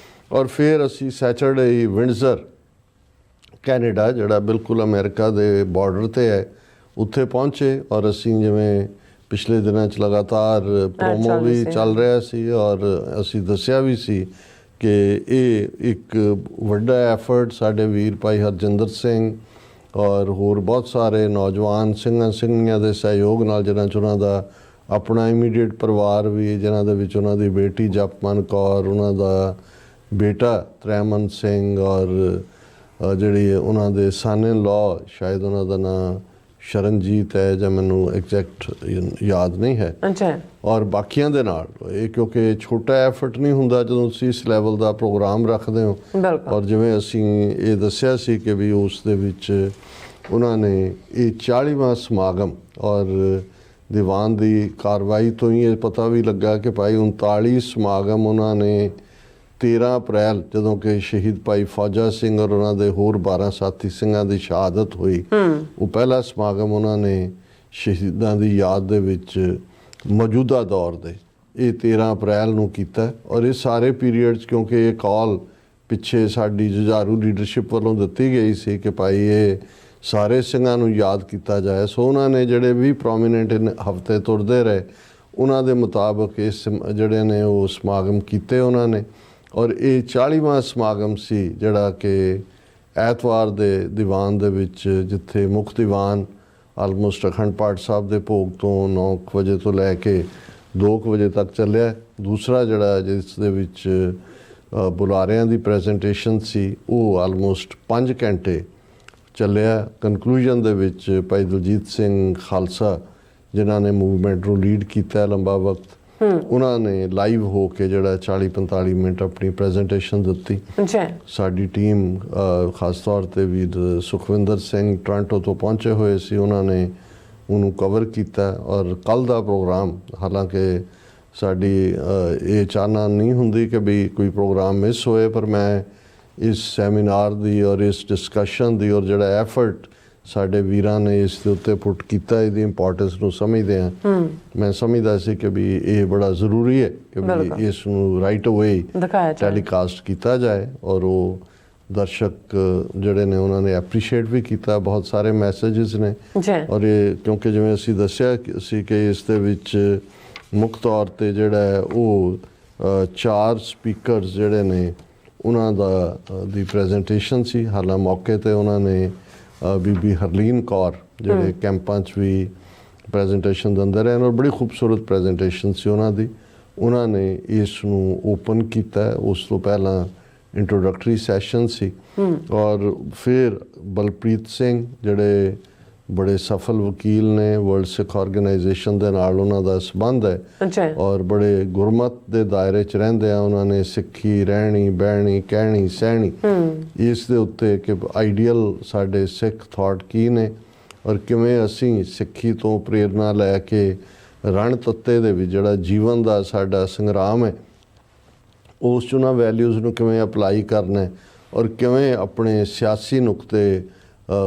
ਔਰ ਫਿਰ ਅਸੀਂ ਸੈਚਰਡੇ ਹੀ ਵਿੰਡਜ਼ਰ ਕੈਨੇਡਾ, ਜਿਹੜਾ ਬਿਲਕੁਲ ਅਮਰੀਕਾ ਦੇ ਬਾਰਡਰ 'ਤੇ ਹੈ, ਉੱਥੇ ਪਹੁੰਚੇ। ਔਰ ਅਸੀਂ ਜਿਵੇਂ ਪਿਛਲੇ ਦਿਨਾਂ 'ਚ ਲਗਾਤਾਰ ਪ੍ਰੋਮੋ ਵੀ ਚੱਲ ਰਿਹਾ ਸੀ ਔਰ ਅਸੀਂ ਦੱਸਿਆ ਵੀ ਸੀ ਕਿ ਇਹ ਇੱਕ ਵੱਡਾ ਐਫਰਟ ਸਾਡੇ ਵੀਰ ਭਾਈ ਹਰਜਿੰਦਰ ਸਿੰਘ ਔਰ ਹੋਰ ਬਹੁਤ ਸਾਰੇ ਨੌਜਵਾਨ ਸਿੰਘਾਂ ਸਿੰਘੀਆਂ ਦੇ ਸਹਿਯੋਗ ਨਾਲ, ਜਿਨ੍ਹਾਂ 'ਚ ਉਹਨਾਂ ਦਾ ਆਪਣਾ ਇਮੀਡੀਏਟ ਪਰਿਵਾਰ ਵੀ, ਜਿਨ੍ਹਾਂ ਦੇ ਵਿੱਚ ਉਹਨਾਂ ਦੀ ਬੇਟੀ ਜਪਮਨ ਕੌਰ, ਉਹਨਾਂ ਦਾ ਬੇਟਾ ਤ੍ਰੈਮਨ ਸਿੰਘ ਔਰ ਜਿਹੜੀ ਉਹਨਾਂ ਦੇ ਸਨ ਇਨ ਲਾਅ, ਸ਼ਾਇਦ ਉਹਨਾਂ ਦਾ ਨਾਂ ਸ਼ਰਨਜੀਤ ਹੈ ਜਾਂ ਮੈਨੂੰ ਐਗਜ਼ੈਕਟ ਯਾਦ ਨਹੀਂ ਹੈ। ਔਰ ਬਾਕੀਆਂ ਦੇ ਨਾਲ ਇਹ, ਕਿਉਂਕਿ ਛੋਟਾ ਐਫਰਟ ਨਹੀਂ ਹੁੰਦਾ ਜਦੋਂ ਤੁਸੀਂ ਇਸ ਲੈਵਲ ਦਾ ਪ੍ਰੋਗਰਾਮ ਰੱਖਦੇ ਹੋ। ਔਰ ਜਿਵੇਂ ਅਸੀਂ ਇਹ ਦੱਸਿਆ ਸੀ ਕਿ ਵੀ ਉਸ ਦੇ ਵਿੱਚ ਉਹਨਾਂ ਨੇ ਇਹ 40ਵਾਂ ਸਮਾਗਮ, ਔਰ ਦੀਵਾਨ ਦੀ ਕਾਰਵਾਈ ਤੋਂ ਹੀ ਇਹ ਪਤਾ ਵੀ ਲੱਗਾ ਕਿ ਭਾਈ 39 ਸਮਾਗਮ ਉਹਨਾਂ ਨੇ 13 ਅਪ੍ਰੈਲ ਜਦੋਂ ਕਿ ਸ਼ਹੀਦ ਭਾਈ ਫੌਜਾ ਸਿੰਘ ਔਰ ਉਹਨਾਂ ਦੇ ਹੋਰ 12 ਸਾਥੀ ਸਿੰਘਾਂ ਦੀ ਸ਼ਹਾਦਤ ਹੋਈ, ਉਹ ਪਹਿਲਾ ਸਮਾਗਮ ਉਹਨਾਂ ਨੇ ਸ਼ਹੀਦਾਂ ਦੀ ਯਾਦ ਦੇ ਵਿੱਚ ਮੌਜੂਦਾ ਦੌਰ ਦੇ ਇਹ 13 ਅਪ੍ਰੈਲ ਨੂੰ ਕੀਤਾ। ਔਰ ਇਹ ਸਾਰੇ ਪੀਰੀਅਡਸ, ਕਿਉਂਕਿ ਇਹ ਕਾਲ ਪਿੱਛੇ ਸਾਡੀ ਜੁਝਾਰੂ ਲੀਡਰਸ਼ਿਪ ਵੱਲੋਂ ਦਿੱਤੀ ਗਈ ਸੀ ਕਿ ਭਾਈ ਇਹ ਸਾਰੇ ਸਿੰਘਾਂ ਨੂੰ ਯਾਦ ਕੀਤਾ ਜਾਏ, ਸੋ ਉਹਨਾਂ ਨੇ ਜਿਹੜੇ ਵੀ ਪ੍ਰੋਮੀਨੈਂਟ ਹਫ਼ਤੇ ਤੁਰਦੇ ਰਹੇ ਉਹਨਾਂ ਦੇ ਮੁਤਾਬਕ ਇਸ ਜਿਹੜੇ ਨੇ ਉਹ ਸਮਾਗਮ ਕੀਤੇ ਉਹਨਾਂ ਨੇ। ਔਰ ਇਹ 40ਵਾਂ ਸਮਾਗਮ ਸੀ ਜਿਹੜਾ ਕਿ ਐਤਵਾਰ ਦੇ ਦੀਵਾਨ ਦੇ ਵਿੱਚ, ਜਿੱਥੇ ਮੁੱਖ ਦੀਵਾਨ ਆਲਮੋਸਟ ਅਖੰਡ ਪਾਠ ਸਾਹਿਬ ਦੇ ਭੋਗ ਤੋਂ 9 ਵਜੇ ਤੋਂ ਲੈ ਕੇ 2 ਵਜੇ ਤੱਕ ਚੱਲਿਆ। ਦੂਸਰਾ ਜਿਹੜਾ ਜਿਸ ਦੇ ਵਿੱਚ ਬੁਲਾਰਿਆਂ ਦੀ ਪ੍ਰੈਜੈਂਟੇਸ਼ਨ ਸੀ, ਉਹ ਆਲਮੋਸਟ 5 ਘੰਟੇ ਚੱਲਿਆ। ਕਨਕਲੂਜਨ ਦੇ ਵਿੱਚ ਭਾਈ ਦਲਜੀਤ ਸਿੰਘ ਖਾਲਸਾ, ਜਿਨ੍ਹਾਂ ਨੇ ਮੂਵਮੈਂਟ ਨੂੰ ਲੀਡ ਕੀਤਾ ਲੰਬਾ ਵਕਤ, ਉਹਨਾਂ ਨੇ ਲਾਈਵ ਹੋ ਕੇ ਜਿਹੜਾ 40-45 ਮਿੰਟ ਆਪਣੀ ਪ੍ਰੈਜੈਂਟੇਸ਼ਨ ਦਿੱਤੀ। ਸਾਡੀ ਟੀਮ ਖਾਸ ਤੌਰ 'ਤੇ ਵੀਰ ਸੁਖਵਿੰਦਰ ਸਿੰਘ ਟੋਰਾਂਟੋ ਤੋਂ ਪਹੁੰਚੇ ਹੋਏ ਸੀ, ਉਹਨਾਂ ਨੇ ਉਹਨੂੰ ਕਵਰ ਕੀਤਾ। ਔਰ ਕੱਲ੍ਹ ਦਾ ਪ੍ਰੋਗਰਾਮ, ਹਾਲਾਂਕਿ ਸਾਡੀ ਇਹ ਚਾਹਨਾ ਨਹੀਂ ਹੁੰਦੀ ਕਿ ਵੀ ਕੋਈ ਪ੍ਰੋਗਰਾਮ ਮਿਸ ਹੋਏ, ਪਰ ਮੈਂ ਇਸ ਸੈਮੀਨਾਰ ਦੀ ਔਰ ਇਸ ਡਿਸਕਸ਼ਨ ਦੀ ਔਰ ਜਿਹੜਾ ਐਫਰਟ ਸਾਡੇ ਵੀਰਾਂ ਨੇ ਇਸ ਦੇ ਉੱਤੇ ਪੁੱਟ ਕੀਤਾ, ਇਹਦੀ ਇੰਪੋਰਟੈਂਸ ਨੂੰ ਸਮਝਦੇ ਹਾਂ। ਮੈਂ ਸਮਝਦਾ ਸੀ ਕਿ ਵੀ ਇਹ ਬੜਾ ਜ਼ਰੂਰੀ ਹੈ ਕਿ ਵੀ ਇਸ ਨੂੰ ਰਾਈਟ ਅਵੇ ਟੈਲੀਕਾਸਟ ਕੀਤਾ ਜਾਏ। ਔਰ ਉਹ ਦਰਸ਼ਕ ਜਿਹੜੇ ਨੇ ਉਹਨਾਂ ਨੇ ਐਪਰੀਸ਼ੀਏਟ ਵੀ ਕੀਤਾ, ਬਹੁਤ ਸਾਰੇ ਮੈਸੇजेस ਨੇ। ਔਰ ਇਹ ਕਿਉਂਕਿ ਜਿਵੇਂ ਅਸੀਂ ਦੱਸਿਆ ਸੀ ਕਿ ਇਸ ਦੇ ਵਿੱਚ ਮੁੱਖ ਤੌਰ 'ਤੇ ਜਿਹੜਾ ਹੈ ਉਹ 4 ਸਪੀਕਰਸ ਜਿਹੜੇ ਨੇ ਉਹਨਾਂ ਦੀ ਪ੍ਰੈਜੈਂਟੇਸ਼ਨ ਸੀ। ਹਾਲਾਂ ਮੌਕੇ 'ਤੇ ਉਹਨਾਂ ਨੇ ਬੀਬੀ ਹਰਲੀਨ ਕੌਰ ਜਿਹੜੇ ਕੈਂਪਾਂ 'ਚ ਵੀ ਪ੍ਰੈਜੈਂਟੇਸ਼ਨ ਦਿੰਦੇ ਰਹੇ ਔਰ ਬੜੀ ਖੂਬਸੂਰਤ ਪ੍ਰੈਜੈਂਟੇਸ਼ਨ ਸੀ ਉਹਨਾਂ ਦੀ। ਉਹਨਾਂ ਨੇ ਇਸ ਨੂੰ ਓਪਨ ਕੀਤਾ। ਉਸ ਤੋਂ ਪਹਿਲਾਂ ਇੰਟਰੋਡਕਟਰੀ ਸੈਸ਼ਨ ਸੀ ਔਰ ਫਿਰ ਬਲਪ੍ਰੀਤ ਸਿੰਘ ਜਿਹੜੇ ਬੜੇ ਸਫਲ ਵਕੀਲ ਨੇ, ਵਰਲਡ ਸਿੱਖ ਆਰਗੇਨਾਈਜੇਸ਼ਨ ਦੇ ਨਾਲ ਉਹਨਾਂ ਦਾ ਸੰਬੰਧ ਹੈ ਔਰ ਬੜੇ ਗੁਰਮਤ ਦੇ ਦਾਇਰੇ 'ਚ ਰਹਿੰਦੇ ਆ। ਉਹਨਾਂ ਨੇ ਸਿੱਖੀ ਰਹਿਣੀ ਬਹਿਣੀ ਕਹਿਣੀ ਸਹਿਣੀ ਇਸ ਦੇ ਉੱਤੇ ਕਿ ਆਈਡੀਅਲ ਸਾਡੇ ਸਿੱਖ ਥਾਟ ਕੀ ਨੇ ਔਰ ਕਿਵੇਂ ਅਸੀਂ ਸਿੱਖੀ ਤੋਂ ਪ੍ਰੇਰਨਾ ਲੈ ਕੇ ਰਣ ਤੱਤੇ ਦੇ ਵਿੱਚ ਜਿਹੜਾ ਜੀਵਨ ਦਾ ਸਾਡਾ ਸੰਗਰਾਮ ਹੈ ਉਸ 'ਚ ਉਹਨਾਂ ਵੈਲਿਊਜ਼ ਨੂੰ ਕਿਵੇਂ ਅਪਲਾਈ ਕਰਨਾ ਹੈ ਔਰ ਕਿਵੇਂ ਆਪਣੇ ਸਿਆਸੀ ਨੁਕਤੇ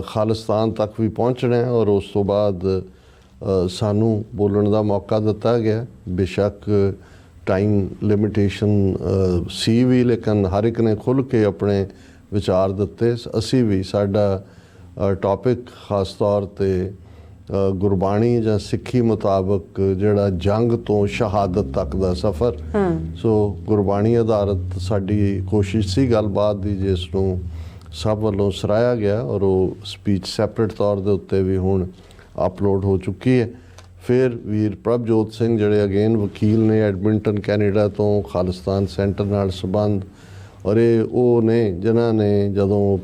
ਖਾਲਿਸਤਾਨ ਤੱਕ ਵੀ ਪਹੁੰਚਣਾ ਹੈ। ਔਰ ਉਸ ਤੋਂ ਬਾਅਦ ਸਾਨੂੰ ਬੋਲਣ ਦਾ ਮੌਕਾ ਦਿੱਤਾ ਗਿਆ। ਬੇਸ਼ੱਕ ਟਾਈਮ ਲਿਮਿਟੇਸ਼ਨ ਸੀ ਵੀ, ਲੇਕਿਨ ਹਰ ਇੱਕ ਨੇ ਖੁੱਲ੍ਹ ਕੇ ਆਪਣੇ ਵਿਚਾਰ ਦਿੱਤੇ। ਅਸੀਂ ਵੀ ਸਾਡਾ ਟੌਪਿਕ ਖਾਸ ਤੌਰ 'ਤੇ ਗੁਰਬਾਣੀ ਜਾਂ ਸਿੱਖੀ ਮੁਤਾਬਕ ਜਿਹੜਾ ਜੰਗ ਤੋਂ ਸ਼ਹਾਦਤ ਤੱਕ ਦਾ ਸਫ਼ਰ। ਸੋ ਗੁਰਬਾਣੀ ਆਧਾਰਿਤ ਸਾਡੀ ਕੋਸ਼ਿਸ਼ ਸੀ ਗੱਲਬਾਤ ਦੀ, ਜਿਸ ਨੂੰ ਸਭ ਵੱਲੋਂ ਸਰਾਹਿਆ ਗਿਆ, ਔਰ ਉਹ ਸਪੀਚ ਸੈਪਰੇਟ ਤੌਰ ਦੇ ਉੱਤੇ ਵੀ ਹੁਣ ਅਪਲੋਡ ਹੋ ਚੁੱਕੀ ਹੈ। ਫਿਰ ਵੀਰ ਪ੍ਰਭਜੋਤ ਸਿੰਘ ਜਿਹੜੇ ਅਗੇਨ ਵਕੀਲ ਨੇ ਐਡਮਿੰਟਨ ਕੈਨੇਡਾ ਤੋਂ, ਖਾਲਿਸਤਾਨ ਸੈਂਟਰ ਨਾਲ ਸੰਬੰਧ, ਔਰ ਇਹ ਉਹ ਨੇ ਜਿਨ੍ਹਾਂ ਨੇ ਜਦੋਂ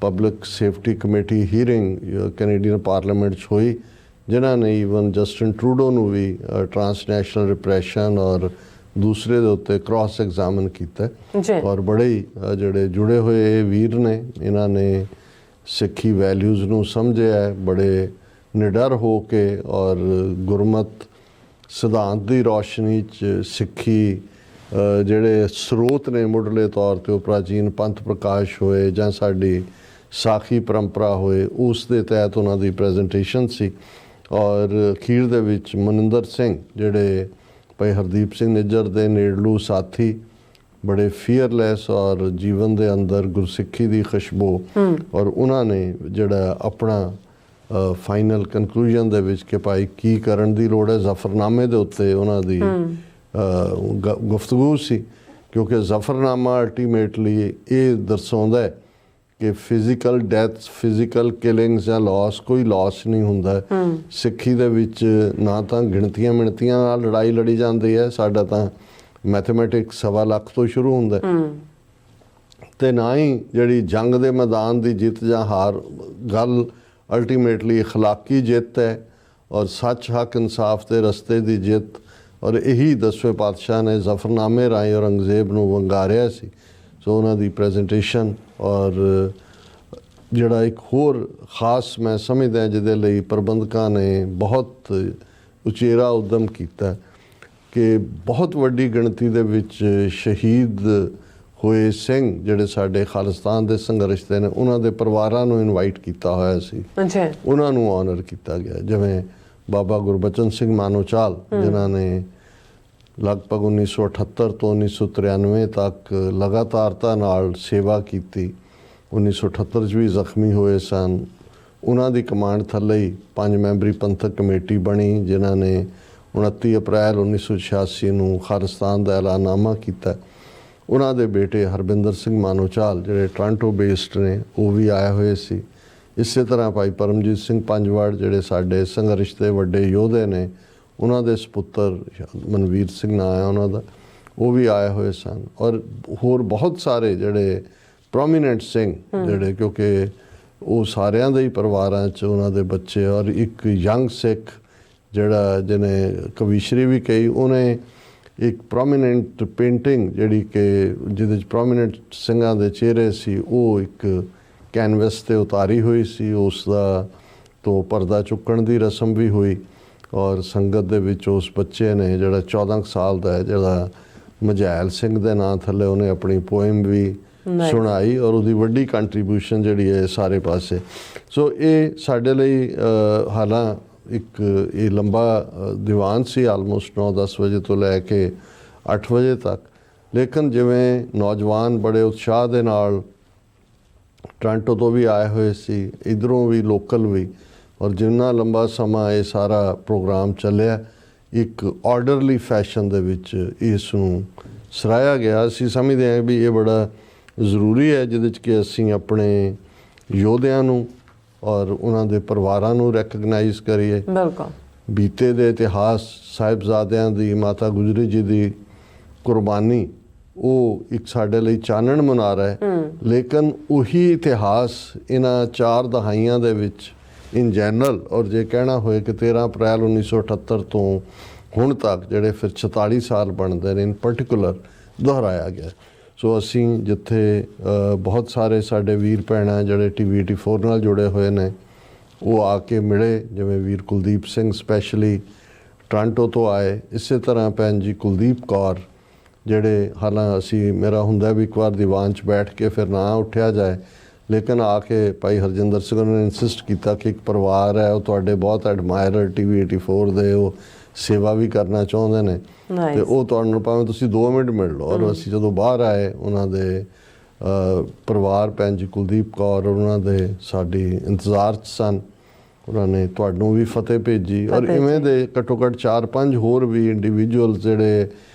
public safety committee hearing Canadian parliament 'ਚ ਹੋਈ, ਜਿਨ੍ਹਾਂ ਨੇ ਈਵਨ ਜਸਟਿਨ ਟਰੂਡੋ ਨੂੰ ਵੀ ਟਰਾਂਸਨੈਸ਼ਨਲ ਰਿਪਰੈਸ਼ਨ ਔਰ ਦੂਸਰੇ ਦੇ ਉੱਤੇ ਕ੍ਰਾਸ ਐਗਜ਼ਾਮਨ ਕੀਤਾ। ਔਰ ਬੜੇ ਹੀ ਜਿਹੜੇ ਜੁੜੇ ਹੋਏ ਇਹ ਵੀਰ ਨੇ, ਇਹਨਾਂ ਨੇ ਸਿੱਖੀ ਵੈਲਿਊਜ਼ ਨੂੰ ਸਮਝਿਆ ਬੜੇ ਨਿਡਰ ਹੋ ਕੇ, ਔਰ ਗੁਰਮਤ ਸਿਧਾਂਤ ਦੀ ਰੌਸ਼ਨੀ 'ਚ ਸਿੱਖੀ ਜਿਹੜੇ ਸਰੋਤ ਨੇ ਮੁੱਢਲੇ ਤੌਰ 'ਤੇ ਉਹ ਪ੍ਰਾਚੀਨ ਪੰਥ ਪ੍ਰਕਾਸ਼ ਹੋਏ ਜਾਂ ਸਾਡੀ ਸਾਖੀ ਪਰੰਪਰਾ ਹੋਏ, ਉਸ ਦੇ ਤਹਿਤ ਉਹਨਾਂ ਦੀ ਪ੍ਰੈਜੈਂਟੇਸ਼ਨ ਸੀ। ਔਰ ਅਖੀਰ ਦੇ ਵਿੱਚ ਮਨਿੰਦਰ ਸਿੰਘ ਜਿਹੜੇ ਭਾਈ ਹਰਦੀਪ ਸਿੰਘ ਨਿੱਜਰ ਦੇ ਨੇੜਲੂ ਸਾਥੀ, ਬੜੇ ਫੀਅਰਲੈਸ ਔਰ ਜੀਵਨ ਦੇ ਅੰਦਰ ਗੁਰਸਿੱਖੀ ਦੀ ਖੁਸ਼ਬੂ, ਔਰ ਉਹਨਾਂ ਨੇ ਜਿਹੜਾ ਆਪਣਾ ਫਾਈਨਲ ਕਨਕਲੂਜਨ ਦੇ ਵਿੱਚ ਕਿ ਭਾਈ ਕੀ ਕਰਨ ਦੀ ਲੋੜ ਹੈ, ਜ਼ਫਰਨਾਮੇ ਦੇ ਉੱਤੇ ਉਹਨਾਂ ਦੀ ਗੁਫ਼ਤਗੂ ਸੀ। ਕਿਉਂਕਿ ਜ਼ਫਰਨਾਮਾ ਅਲਟੀਮੇਟਲੀ ਇਹ ਦਰਸਾਉਂਦਾ ਹੈ ਕਿ ਫਿਜ਼ੀਕਲ ਡੈਥਸ, ਫਿਜ਼ੀਕਲ ਕਿਲਿੰਗਸ ਜਾਂ ਲਾਸ, ਕੋਈ ਲਾਸ ਨਹੀਂ ਹੁੰਦਾ। ਸਿੱਖੀ ਦੇ ਵਿੱਚ ਨਾ ਤਾਂ ਗਿਣਤੀਆਂ ਮਿਣਤੀਆਂ ਨਾਲ ਲੜਾਈ ਲੜੀ ਜਾਂਦੀ ਹੈ, ਸਾਡਾ ਤਾਂ ਮੈਥਮੈਟਿਕਸ 1.25 ਲੱਖ ਤੋਂ ਸ਼ੁਰੂ ਹੁੰਦਾ, ਤੇ ਨਾ ਹੀ ਜਿਹੜੀ ਜੰਗ ਦੇ ਮੈਦਾਨ ਦੀ ਜਿੱਤ ਜਾਂ ਹਾਰ, ਗੱਲ ਅਲਟੀਮੇਟਲੀ ਅਖਲਾਕੀ ਜਿੱਤ ਹੈ ਔਰ ਸੱਚ, ਹੱਕ, ਇਨਸਾਫ ਦੇ ਰਸਤੇ ਦੀ ਜਿੱਤ। ਔਰ ਇਹੀ 10ਵੇਂ ਪਾਤਸ਼ਾਹ ਨੇ ਜ਼ਫਰਨਾਮੇ ਰਾਹੀਂ ਔਰੰਗਜ਼ੇਬ ਨੂੰ ਵੰਗਾਰਿਆ ਸੀ। ਸੋ ਉਹਨਾਂ ਦੀ ਪ੍ਰੈਜੈਂਟੇਸ਼ਨ ਔਰ ਜਿਹੜਾ ਇੱਕ ਹੋਰ ਖਾਸ ਮੈਂ ਸਮਝਦਾ ਜਿਹਦੇ ਲਈ ਪ੍ਰਬੰਧਕਾਂ ਨੇ ਬਹੁਤ ਉਚੇਰਾ ਉਦਮ ਕੀਤਾ ਕਿ ਬਹੁਤ ਵੱਡੀ ਗਿਣਤੀ ਦੇ ਵਿੱਚ ਸ਼ਹੀਦ ਹੋਏ ਸਿੰਘ ਜਿਹੜੇ ਸਾਡੇ ਖਾਲਿਸਤਾਨ ਦੇ ਸੰਘਰਸ਼ ਦੇ ਨੇ, ਉਹਨਾਂ ਦੇ ਪਰਿਵਾਰਾਂ ਨੂੰ ਇਨਵਾਈਟ ਕੀਤਾ ਹੋਇਆ ਸੀ। ਉਹਨਾਂ ਨੂੰ ਆਨਰ ਕੀਤਾ ਗਿਆ, ਜਿਵੇਂ ਬਾਬਾ ਗੁਰਬਚਨ ਸਿੰਘ ਮਾਨੋਚਾਲ ਜਿਨ੍ਹਾਂ ਨੇ ਲਗਭਗ 1978 ਤੋਂ 1993 ਤੱਕ ਲਗਾਤਾਰਤਾ ਨਾਲ ਸੇਵਾ ਕੀਤੀ। 1978 'ਚ ਵੀ ਜ਼ਖਮੀ ਹੋਏ ਸਨ। ਉਹਨਾਂ ਦੀ ਕਮਾਂਡ ਥੱਲੇ ਹੀ 5 ਮੈਂਬਰੀ ਪੰਥਕ ਕਮੇਟੀ ਬਣੀ, ਜਿਨ੍ਹਾਂ ਨੇ 29 ਅਪ੍ਰੈਲ 1986 ਨੂੰ ਖਾਲਿਸਤਾਨ ਦਾ ਐਲਾਨਨਾਮਾ ਕੀਤਾ। ਉਹਨਾਂ ਦੇ ਬੇਟੇ ਹਰਬਿੰਦਰ ਸਿੰਘ ਮਾਨੋਚਾਲ ਜਿਹੜੇ ਟੋਰਾਂਟੋ ਬੇਸਡ ਨੇ, ਉਹ ਵੀ ਆਏ ਹੋਏ ਸੀ। ਇਸੇ ਤਰ੍ਹਾਂ ਭਾਈ ਪਰਮਜੀਤ ਸਿੰਘ ਪੰਜਵੜ ਜਿਹੜੇ ਸਾਡੇ ਸੰਘਰਸ਼ ਦੇ ਵੱਡੇ ਯੋਧੇ ਨੇ, ਉਹਨਾਂ ਦੇ ਸਪੁੱਤਰ ਮਨਵੀਰ ਸਿੰਘ ਨਾਂ ਹੈ ਉਹਨਾਂ ਦਾ, ਉਹ ਵੀ ਆਏ ਹੋਏ ਸਨ। ਔਰ ਹੋਰ ਬਹੁਤ ਸਾਰੇ ਜਿਹੜੇ ਪ੍ਰੋਮੀਨੈਂਟ ਸਿੰਘ ਜਿਹੜੇ, ਕਿਉਂਕਿ ਉਹ ਸਾਰਿਆਂ ਦੇ ਹੀ ਪਰਿਵਾਰਾਂ 'ਚ ਉਹਨਾਂ ਦੇ ਬੱਚੇ, ਔਰ ਇੱਕ ਯੰਗ ਸਿੱਖ ਜਿਹੜਾ ਜਿਹਨੇ ਕਵੀਸ਼ਰੀ ਵੀ ਕਹੀ, ਉਹਨੇ ਇੱਕ ਪ੍ਰੋਮੀਨੈਂਟ ਪੇਂਟਿੰਗ ਜਿਹੜੀ ਕਿ ਜਿਹਦੇ 'ਚ ਪ੍ਰੋਮੀਨੈਂਟ ਸਿੰਘਾਂ ਦੇ ਚਿਹਰੇ ਸੀ, ਉਹ ਇੱਕ ਕੈਨਵਸ 'ਤੇ ਉਤਾਰੀ ਹੋਈ ਸੀ। ਉਸ ਦਾ ਤੋਂ ਪਰਦਾ ਚੁੱਕਣ ਦੀ ਰਸਮ ਵੀ ਹੋਈ। ਔਰ ਸੰਗਤ ਦੇ ਵਿੱਚ ਉਸ ਬੱਚੇ ਨੇ ਜਿਹੜਾ 14 ਸਾਲ ਦਾ ਹੈ, ਜਿਹੜਾ ਮਝੈਲ ਸਿੰਘ ਦੇ ਨਾਂ ਥੱਲੇ, ਉਹਨੇ ਆਪਣੀ ਪੋਇਮ ਵੀ ਸੁਣਾਈ, ਔਰ ਉਹਦੀ ਵੱਡੀ ਕੰਟਰੀਬਿਊਸ਼ਨ ਜਿਹੜੀ ਹੈ ਸਾਰੇ ਪਾਸੇ। ਸੋ ਇਹ ਸਾਡੇ ਲਈ ਹਾਲਾਂ ਇੱਕ ਇਹ ਲੰਬਾ ਦੀਵਾਨ ਸੀ, ਆਲਮੋਸਟ 9-10 ਵਜੇ ਤੋਂ ਲੈ ਕੇ 8 ਵਜੇ ਤੱਕ। ਲੇਕਿਨ ਜਿਵੇਂ ਨੌਜਵਾਨ ਬੜੇ ਉਤਸ਼ਾਹ ਦੇ ਨਾਲ ਟੋਰਾਂਟੋ ਤੋਂ ਵੀ ਆਏ ਹੋਏ ਸੀ, ਇੱਧਰੋਂ ਵੀ ਲੋਕਲ ਵੀ, ਔਰ ਜਿੰਨਾ ਲੰਬਾ ਸਮਾਂ ਇਹ ਸਾਰਾ ਪ੍ਰੋਗਰਾਮ ਚੱਲਿਆ, ਇੱਕ ਆਰਡਰਲੀ ਫੈਸ਼ਨ ਦੇ ਵਿੱਚ ਇਸ ਨੂੰ ਸਰਾਹਿਆ ਗਿਆ। ਅਸੀਂ ਸਮਝਦੇ ਹਾਂ ਵੀ ਇਹ ਬੜਾ ਜ਼ਰੂਰੀ ਹੈ, ਜਿਹਦੇ 'ਚ ਕਿ ਅਸੀਂ ਆਪਣੇ ਯੋਧਿਆਂ ਨੂੰ ਔਰ ਉਹਨਾਂ ਦੇ ਪਰਿਵਾਰਾਂ ਨੂੰ ਰੈਕਗਨਾਈਜ਼ ਕਰੀਏ। ਬਿਲਕੁਲ ਬੀਤੇ ਦੇ ਇਤਿਹਾਸ, ਸਾਹਿਬਜ਼ਾਦਿਆਂ ਦੀ, ਮਾਤਾ ਗੁਜਰੀ ਜੀ ਦੀ ਕੁਰਬਾਨੀ, ਉਹ ਇੱਕ ਸਾਡੇ ਲਈ ਚਾਨਣ ਮੁਨਾਰਾ ਹੈ। ਲੇਕਿਨ ਉਹੀ ਇਤਿਹਾਸ ਇਹਨਾਂ 4 ਦਹਾਈਆਂ ਦੇ ਵਿੱਚ ਇਨ ਜਨਰਲ, ਔਰ ਜੇ ਕਹਿਣਾ ਹੋਏ ਕਿ 13 ਅਪ੍ਰੈਲ 1978 ਤੋਂ ਹੁਣ ਤੱਕ ਜਿਹੜੇ ਫਿਰ 44 ਸਾਲ ਬਣਦੇ ਨੇ, ਇਨ ਪਰਟੀਕੂਲਰ ਦੁਹਰਾਇਆ ਗਿਆ। ਸੋ ਅਸੀਂ ਜਿੱਥੇ ਬਹੁਤ ਸਾਰੇ ਸਾਡੇ ਵੀਰ ਭੈਣਾਂ ਜਿਹੜੇ TV84 ਨਾਲ ਜੁੜੇ ਹੋਏ ਨੇ, ਉਹ ਆ ਕੇ ਮਿਲੇ, ਜਿਵੇਂ ਵੀਰ ਕੁਲਦੀਪ ਸਿੰਘ ਸਪੈਸ਼ਲੀ ਟੋਰਾਂਟੋ ਤੋਂ ਆਏ। ਇਸੇ ਤਰ੍ਹਾਂ ਭੈਣ ਜੀ ਕੁਲਦੀਪ ਕੌਰ ਜਿਹੜੇ, ਹਾਲਾਂ ਅਸੀਂ ਮੇਰਾ ਹੁੰਦਾ ਵੀ ਇੱਕ ਵਾਰ ਦੀਵਾਨ 'ਚ ਬੈਠ ਕੇ ਫਿਰ ਨਾ ਉੱਠਿਆ ਜਾਏ, ਲੇਕਿਨ ਆ ਕੇ ਭਾਈ ਹਰਜਿੰਦਰ ਸਿੰਘ ਨੇ ਇਨਸਿਸਟ ਕੀਤਾ ਕਿ ਇੱਕ ਪਰਿਵਾਰ ਹੈ, ਉਹ ਤੁਹਾਡੇ ਬਹੁਤ ਐਡਮਾਇਰਰ TV84 ਦੇ, ਉਹ ਸੇਵਾ ਵੀ ਕਰਨਾ ਚਾਹੁੰਦੇ ਨੇ, ਤੇ ਉਹ ਤੁਹਾਨੂੰ ਭਾਵੇਂ ਤੁਸੀਂ 2 ਮਿੰਟ ਮਿਲ ਲਓ। ਔਰ ਅਸੀਂ ਜਦੋਂ ਬਾਹਰ ਆਏ, ਉਹਨਾਂ ਦੇ ਪਰਿਵਾਰ ਭੈਣ ਜੀ ਕੁਲਦੀਪ ਕੌਰ ਉਹਨਾਂ ਦੇ ਸਾਡੀ ਇੰਤਜ਼ਾਰ 'ਚ ਸਨ। ਉਹਨਾਂ ਨੇ ਤੁਹਾਨੂੰ ਵੀ ਫਤਿਹ ਭੇਜੀ ਔਰ ਇਵੇਂ ਦੇ ਘੱਟੋ ਘੱਟ 4-5 ਹੋਰ ਵੀ ਇੰਡੀਵਿਜੂਅਲ ਜਿਹੜੇ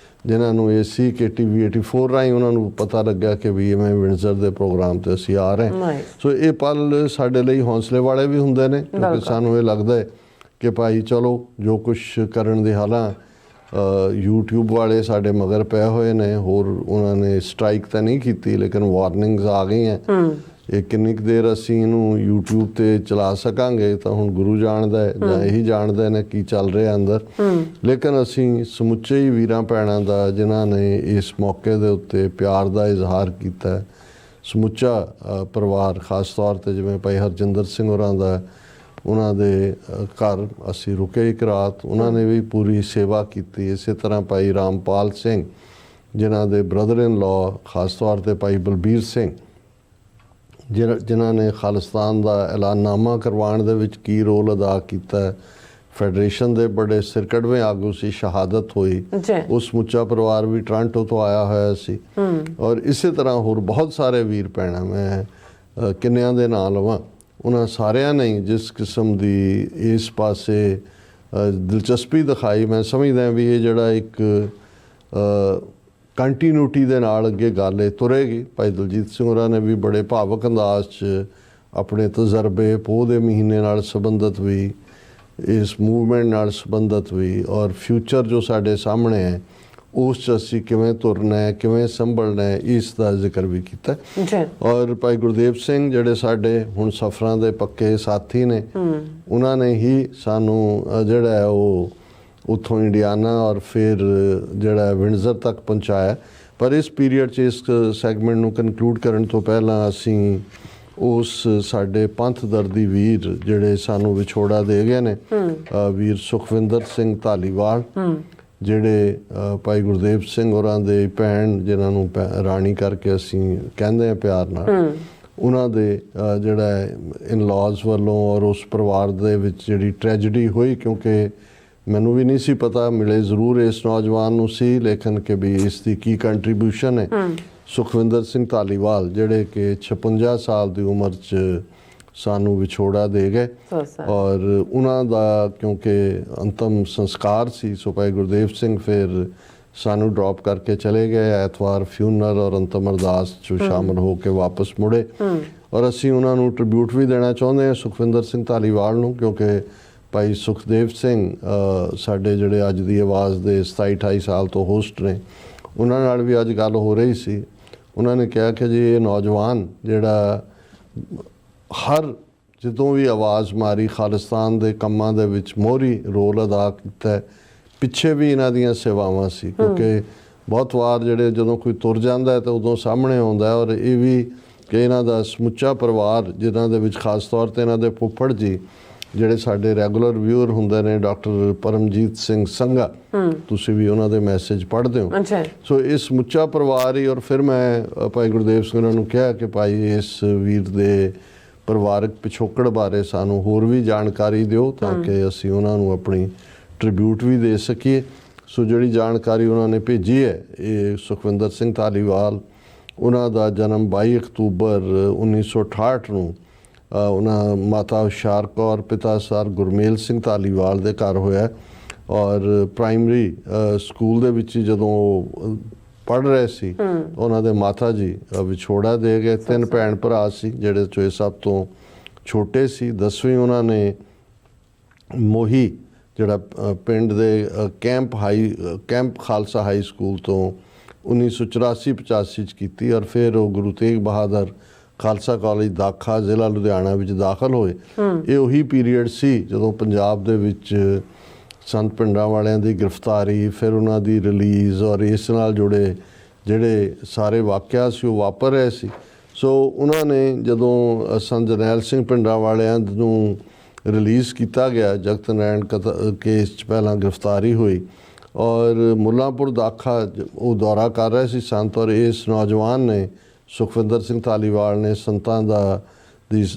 ਜਿਨ੍ਹਾਂ ਨੂੰ AC ਕੇ TV 84 ਰਾਹੀਂ ਉਹਨਾਂ ਨੂੰ ਪਤਾ ਲੱਗਿਆ ਕਿ ਵੀ ਇਵੇਂ ਵਿੰਡਸਰ ਦੇ ਪ੍ਰੋਗਰਾਮ ਤੇ ਅਸੀਂ ਆ ਰਹੇ ਹਾਂ। ਸੋ ਇਹ ਪਲ ਸਾਡੇ ਲਈ ਹੌਸਲੇ ਵਾਲੇ ਵੀ ਹੁੰਦੇ ਨੇ ਕਿਉਂਕਿ ਸਾਨੂੰ ਇਹ ਲੱਗਦਾ ਹੈ ਕਿ ਭਾਈ ਚਲੋ ਜੋ ਕੁਝ ਕਰਨ ਦੇ ਹਾਲਾਂ YouTube ਵਾਲੇ ਸਾਡੇ ਮਗਰ ਪਏ ਹੋਏ ਨੇ, ਹੋਰ ਉਹਨਾਂ ਨੇ ਸਟ੍ਰਾਈਕ ਤਾਂ ਨਹੀਂ ਕੀਤੀ ਲੇਕਿਨ ਵਾਰਨਿੰਗਸ ਆ ਗਈਆਂ। ਇਹ ਕਿੰਨੀ ਕੁ ਦੇਰ ਅਸੀਂ ਇਹਨੂੰ YouTube ਤੇ ਚਲਾ ਸਕਾਂਗੇ ਤਾਂ ਹੁਣ ਗੁਰੂ ਜਾਣਦਾ ਹੈ ਜਾਂ ਇਹੀ ਜਾਣਦੇ ਨੇ ਕੀ ਚੱਲ ਰਿਹਾ ਅੰਦਰ। ਲੇਕਿਨ ਅਸੀਂ ਸਮੁੱਚੇ ਹੀ ਵੀਰਾਂ ਭੈਣਾਂ ਦਾ ਜਿਨ੍ਹਾਂ ਨੇ ਇਸ ਮੌਕੇ ਦੇ ਉੱਤੇ ਪਿਆਰ ਦਾ ਇਜ਼ਹਾਰ ਕੀਤਾ, ਸਮੁੱਚਾ ਪਰਿਵਾਰ ਖਾਸ ਤੌਰ ਤੇ ਜਿਵੇਂ ਭਾਈ ਹਰਜਿੰਦਰ ਸਿੰਘ ਹੋਰਾਂ ਦਾ, ਉਹਨਾਂ ਦੇ ਘਰ ਅਸੀਂ ਰੁਕੇ ਇੱਕ ਰਾਤ, ਉਹਨਾਂ ਨੇ ਵੀ ਪੂਰੀ ਸੇਵਾ ਕੀਤੀ। ਇਸੇ ਤਰ੍ਹਾਂ ਭਾਈ ਰਾਮਪਾਲ ਸਿੰਘ ਜਿਨ੍ਹਾਂ ਦੇ ਬ੍ਰਦਰ ਇਨ ਲਾਅ ਖਾਸ ਤੌਰ ਤੇ ਭਾਈ ਬਲਬੀਰ ਸਿੰਘ ਜਿਨ੍ਹਾਂ ਨੇ ਖਾਲਿਸਤਾਨ ਦਾ ਐਲਾਨਨਾਮਾ ਕਰਵਾਉਣ ਦੇ ਵਿੱਚ ਕੀ ਰੋਲ ਅਦਾ ਕੀਤਾ, ਫੈਡਰੇਸ਼ਨ ਦੇ ਬੜੇ ਸਿਰਕੜਵੇਂ ਆਗੂ ਸੀ, ਸ਼ਹਾਦਤ ਹੋਈ, ਉਹ ਸਮੁੱਚਾ ਪਰਿਵਾਰ ਵੀ ਟੋਰਾਂਟੋ ਤੋਂ ਆਇਆ ਹੋਇਆ ਸੀ। ਔਰ ਇਸੇ ਤਰ੍ਹਾਂ ਹੋਰ ਬਹੁਤ ਸਾਰੇ ਵੀਰ ਭੈਣਾਂ, ਮੈਂ ਕਿੰਨਿਆਂ ਦੇ ਨਾਂ ਲਵਾਂ, ਉਹਨਾਂ ਸਾਰਿਆਂ ਨੇ ਜਿਸ ਕਿਸਮ ਦੀ ਇਸ ਪਾਸੇ ਦਿਲਚਸਪੀ ਦਿਖਾਈ। ਮੈਂ ਸਮਝਦਾ ਵੀ ਇਹ ਜਿਹੜਾ ਇੱਕ ਕੰਟੀਨਿਊਟੀ ਦੇ ਨਾਲ ਅੱਗੇ ਗੱਲ ਇਹ ਤੁਰੇਗੀ। ਭਾਈ ਦਲਜੀਤ ਸਿੰਘ ਹੋਰਾਂ ਨੇ ਵੀ ਬੜੇ ਭਾਵਕ ਅੰਦਾਜ਼ 'ਚ ਆਪਣੇ ਤਜਰਬੇ ਪੋਹ ਦੇ ਮਹੀਨੇ ਨਾਲ ਸੰਬੰਧਿਤ ਵੀ, ਇਸ ਮੂਵਮੈਂਟ ਨਾਲ ਸੰਬੰਧਿਤ ਵੀ ਔਰ ਫਿਊਚਰ ਜੋ ਸਾਡੇ ਸਾਹਮਣੇ ਹੈ ਉਸ 'ਚ ਅਸੀਂ ਕਿਵੇਂ ਤੁਰਨਾ ਹੈ, ਕਿਵੇਂ ਸੰਭਲਣਾ ਹੈ, ਇਸ ਦਾ ਜ਼ਿਕਰ ਵੀ ਕੀਤਾ। ਔਰ ਭਾਈ ਗੁਰਦੇਵ ਸਿੰਘ ਜਿਹੜੇ ਸਾਡੇ ਹੁਣ ਸਫ਼ਰਾਂ ਦੇ ਪੱਕੇ ਸਾਥੀ ਨੇ, ਉਹਨਾਂ ਨੇ ਹੀ ਸਾਨੂੰ ਜਿਹੜਾ ਹੈ ਉਹ ਉੱਥੋਂ ਇੰਡੀਆਨਾ ਔਰ ਫਿਰ ਜਿਹੜਾ ਵਿੰਡਜ਼ਰ ਤੱਕ ਪਹੁੰਚਾਇਆ। ਪਰ ਇਸ ਪੀਰੀਅਡ 'ਚ ਇਸ ਸੈਗਮੈਂਟ ਨੂੰ ਕਨਕਲੂਡ ਕਰਨ ਤੋਂ ਪਹਿਲਾਂ ਅਸੀਂ ਉਸ ਸਾਡੇ ਪੰਥ ਦਰਦੀ ਵੀਰ ਜਿਹੜੇ ਸਾਨੂੰ ਵਿਛੋੜਾ ਦੇ ਗਏ ਨੇ, ਵੀਰ ਸੁਖਵਿੰਦਰ ਸਿੰਘ ਧਾਲੀਵਾਲ ਜਿਹੜੇ ਭਾਈ ਗੁਰਦੇਵ ਸਿੰਘ ਹੋਰਾਂ ਦੇ ਭੈਣ ਜਿਨ੍ਹਾਂ ਨੂੰ ਰਾਣੀ ਕਰਕੇ ਅਸੀਂ ਕਹਿੰਦੇ ਹਾਂ ਪਿਆਰ ਨਾਲ, ਉਹਨਾਂ ਦੇ ਜਿਹੜਾ ਇਨ ਲਾਜ਼ ਵੱਲੋਂ ਔਰ ਉਸ ਪਰਿਵਾਰ ਦੇ ਵਿੱਚ ਜਿਹੜੀ ਟ੍ਰੈਜਡੀ ਹੋਈ, ਕਿਉਂਕਿ ਮੈਨੂੰ ਵੀ ਨਹੀਂ ਸੀ ਪਤਾ, ਮਿਲੇ ਜ਼ਰੂਰ ਇਸ ਨੌਜਵਾਨ ਨੂੰ ਸੀ ਲੇਕਿਨ ਕਿ ਵੀ ਇਸ ਦੀ ਕੀ ਕੰਟਰੀਬਿਊਸ਼ਨ ਹੈ। ਸੁਖਵਿੰਦਰ ਸਿੰਘ ਧਾਲੀਵਾਲ ਜਿਹੜੇ ਕਿ 56 ਸਾਲ ਦੀ ਉਮਰ 'ਚ ਸਾਨੂੰ ਵਿਛੋੜਾ ਦੇ ਗਏ ਔਰ ਉਹਨਾਂ ਦਾ ਕਿਉਂਕਿ ਅੰਤਮ ਸੰਸਕਾਰ ਸੀ, ਸੋ ਭਾਈ ਗੁਰਦੇਵ ਸਿੰਘ ਫਿਰ ਸਾਨੂੰ ਡ੍ਰੌਪ ਕਰਕੇ ਚਲੇ ਗਏ। ਐਤਵਾਰ ਫਿਊਨਰਲ ਔਰ ਅੰਤਮ ਅਰਦਾਸ 'ਚ ਸ਼ਾਮਲ ਹੋ ਕੇ ਵਾਪਸ ਮੁੜੇ ਔਰ ਅਸੀਂ ਉਹਨਾਂ ਨੂੰ ਟ੍ਰਿਬਿਊਟ ਵੀ ਦੇਣਾ ਚਾਹੁੰਦੇ ਹਾਂ ਸੁਖਵਿੰਦਰ ਸਿੰਘ ਧਾਲੀਵਾਲ ਨੂੰ, ਕਿਉਂਕਿ ਭਾਈ ਸੁਖਦੇਵ ਸਿੰਘ ਸਾਡੇ ਜਿਹੜੇ ਅੱਜ ਦੀ ਆਵਾਜ਼ ਦੇ 27-28 ਸਾਲ ਤੋਂ ਹੋਸਟ ਨੇ, ਉਹਨਾਂ ਨਾਲ ਵੀ ਅੱਜ ਗੱਲ ਹੋ ਰਹੀ ਸੀ। ਉਹਨਾਂ ਨੇ ਕਿਹਾ ਕਿ ਜੀ ਇਹ ਨੌਜਵਾਨ ਜਿਹੜਾ ਹਰ ਜਦੋਂ ਵੀ ਆਵਾਜ਼ ਮਾਰੀ ਖਾਲਿਸਤਾਨ ਦੇ ਕੰਮਾਂ ਦੇ ਵਿੱਚ ਮੋਹਰੀ ਰੋਲ ਅਦਾ ਕੀਤਾ, ਪਿੱਛੇ ਵੀ ਇਹਨਾਂ ਦੀਆਂ ਸੇਵਾਵਾਂ ਸੀ, ਕਿਉਂਕਿ ਬਹੁਤ ਵਾਰ ਜਿਹੜੇ ਜਦੋਂ ਕੋਈ ਤੁਰ ਜਾਂਦਾ ਹੈ ਤਾਂ ਉਦੋਂ ਸਾਹਮਣੇ ਆਉਂਦਾ ਔਰ ਇਹ ਵੀ ਕਿ ਇਹਨਾਂ ਦਾ ਸਮੁੱਚਾ ਪਰਿਵਾਰ ਜਿਨ੍ਹਾਂ ਦੇ ਵਿੱਚ ਖਾਸ ਤੌਰ ਤੇ ਇਹਨਾਂ ਦੇ ਫੁੱਫੜ ਜੀ ਜਿਹੜੇ ਸਾਡੇ ਰੈਗੂਲਰ ਵਿਊਅਰ ਹੁੰਦੇ ਨੇ, ਡਾਕਟਰ ਪਰਮਜੀਤ ਸਿੰਘ ਸੰਘਾ, ਤੁਸੀਂ ਵੀ ਉਹਨਾਂ ਦੇ ਮੈਸੇਜ ਪੜ੍ਹਦੇ ਹੋ। ਸੋ ਇਹ ਸਮੁੱਚਾ ਪਰਿਵਾਰ ਹੀ। ਔਰ ਫਿਰ ਮੈਂ ਭਾਈ ਗੁਰਦੇਵ ਸਿੰਘ ਉਹਨਾਂ ਨੂੰ ਕਿਹਾ ਕਿ ਭਾਈ ਇਸ ਵੀਰ ਦੇ ਪਰਿਵਾਰਕ ਪਿਛੋਕੜ ਬਾਰੇ ਸਾਨੂੰ ਹੋਰ ਵੀ ਜਾਣਕਾਰੀ ਦਿਓ ਤਾਂ ਕਿ ਅਸੀਂ ਉਹਨਾਂ ਨੂੰ ਆਪਣੀ ਟ੍ਰਿਬਿਊਟ ਵੀ ਦੇ ਸਕੀਏ। ਸੋ ਜਿਹੜੀ ਜਾਣਕਾਰੀ ਉਹਨਾਂ ਨੇ ਭੇਜੀ ਹੈ, ਇਹ ਸੁਖਵਿੰਦਰ ਸਿੰਘ ਧਾਲੀਵਾਲ, ਉਹਨਾਂ ਦਾ ਜਨਮ 22 ਅਕਤੂਬਰ 1968 ਨੂੰ ਉਹਨਾਂ ਮਾਤਾ ਹੁਸ਼ਿਆਰ ਕੌਰ ਪਿਤਾ ਸਰ ਗੁਰਮੇਲ ਸਿੰਘ ਧਾਲੀਵਾਲ ਦੇ ਘਰ ਹੋਇਆ ਔਰ ਪ੍ਰਾਇਮਰੀ ਸਕੂਲ ਦੇ ਵਿੱਚ ਜਦੋਂ ਪੜ੍ਹ ਰਹੇ ਸੀ ਉਹਨਾਂ ਦੇ ਮਾਤਾ ਜੀ ਵਿਛੋੜਾ ਦੇ ਗਏ। 3 ਭੈਣ ਭਰਾ ਸੀ ਜਿਹੜੇ ਚੋਂ ਸਭ ਤੋਂ ਛੋਟੇ ਸੀ। 10ਵੀਂ ਉਹਨਾਂ ਨੇ ਮੋਹੀ ਜਿਹੜਾ ਪਿੰਡ ਦੇ ਕੈਂਪ ਖਾਲਸਾ ਹਾਈ ਸਕੂਲ ਤੋਂ 1984-85 'ਚ ਕੀਤੀ ਔਰ ਫਿਰ ਉਹ ਗੁਰੂ ਤੇਗ ਬਹਾਦਰ ਖਾਲਸਾ ਕਾਲਜ ਦਾਖਾ ਜ਼ਿਲ੍ਹਾ ਲੁਧਿਆਣਾ ਵਿੱਚ ਦਾਖਲ ਹੋਏ। ਇਹ ਉਹੀ ਪੀਰੀਅਡ ਸੀ ਜਦੋਂ ਪੰਜਾਬ ਦੇ ਵਿੱਚ ਸੰਤ ਪਿੰਡਾਂ ਵਾਲਿਆਂ ਦੀ ਗ੍ਰਿਫਤਾਰੀ, ਫਿਰ ਉਹਨਾਂ ਦੀ ਰਿਲੀਜ਼ ਔਰ ਇਸ ਨਾਲ ਜੁੜੇ ਜਿਹੜੇ ਸਾਰੇ ਵਾਕਿਆ ਸੀ ਉਹ ਵਾਪਰ ਰਹੇ ਸੀ। ਸੋ ਉਹਨਾਂ ਨੇ ਜਦੋਂ ਸੰਤ ਜਰਨੈਲ ਸਿੰਘ ਪਿੰਡਾਂ ਵਾਲਿਆਂ ਨੂੰ ਰਿਲੀਜ਼ ਕੀਤਾ ਗਿਆ, ਜਗਤ ਨਾਰਾਇਣ ਕੇਸ 'ਚ ਪਹਿਲਾਂ ਗ੍ਰਿਫਤਾਰੀ ਹੋਈ ਔਰ ਮੁੱਲਾਂਪੁਰ ਦਾਖਾ ਉਹ ਦੌਰਾ ਕਰ ਰਹੇ ਸੀ ਸੰਤ ਔਰ ਇਸ ਨੌਜਵਾਨ ਨੇ ਸੁਖਵਿੰਦਰ ਸਿੰਘ ਧਾਲੀਵਾਲ ਨੇ ਸੰਤਾਂ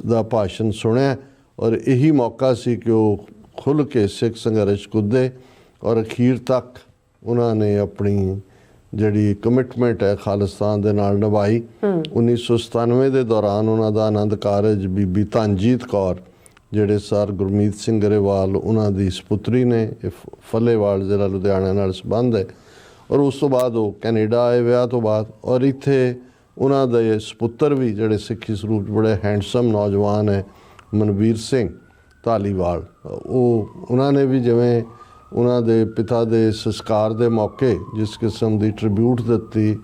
ਦਾ ਭਾਸ਼ਣ ਸੁਣਿਆ ਔਰ ਇਹੀ ਮੌਕਾ ਸੀ ਕਿ ਉਹ ਖੁੱਲ੍ਹ ਕੇ ਸਿੱਖ ਸੰਘਰਸ਼ ਕੁੱਦੇ ਔਰ ਅਖੀਰ ਤੱਕ ਉਹਨਾਂ ਨੇ ਆਪਣੀ ਜਿਹੜੀ ਕਮਿਟਮੈਂਟ ਹੈ ਖਾਲਿਸਤਾਨ ਦੇ ਨਾਲ ਨਿਭਾਈ। 1997 ਦੇ ਦੌਰਾਨ ਉਹਨਾਂ ਦਾ ਆਨੰਦ ਕਾਰਜ ਬੀਬੀ ਧਨਜੀਤ ਕੌਰ ਜਿਹੜੇ ਸਰ ਗੁਰਮੀਤ ਸਿੰਘ ਗਰੇਵਾਲ ਉਹਨਾਂ ਦੀ ਸਪੁੱਤਰੀ ਨੇ। ਇਹ ਫੱਲੇਵਾਲ ਜਿਹੜਾ ਲੁਧਿਆਣਾ ਨਾਲ ਸੰਬੰਧ ਹੈ। ਔਰ ਉਸ ਤੋਂ ਬਾਅਦ ਉਹ ਕੈਨੇਡਾ ਆਏ ਵਿਆਹ ਤੋਂ ਬਾਅਦ, ਔਰ ਇੱਥੇ ਉਹਨਾਂ ਦੇ ਸਪੁੱਤਰ ਵੀ ਜਿਹੜੇ ਸਿੱਖੀ ਸਰੂਪ 'ਚ ਬੜੇ ਹੈਂਡਸਮ ਨੌਜਵਾਨ ਹੈ, ਮਨਵੀਰ ਸਿੰਘ ਧਾਲੀਵਾਲ। ਉਹਨਾਂ ਨੇ ਵੀ ਜਿਵੇਂ ਉਹਨਾਂ ਦੇ ਪਿਤਾ ਦੇ ਸੰਸਕਾਰ ਦੇ ਮੌਕੇ ਜਿਸ ਕਿਸਮ ਦੀ ਟ੍ਰਿਬਿਊਟ ਦਿੱਤੀ,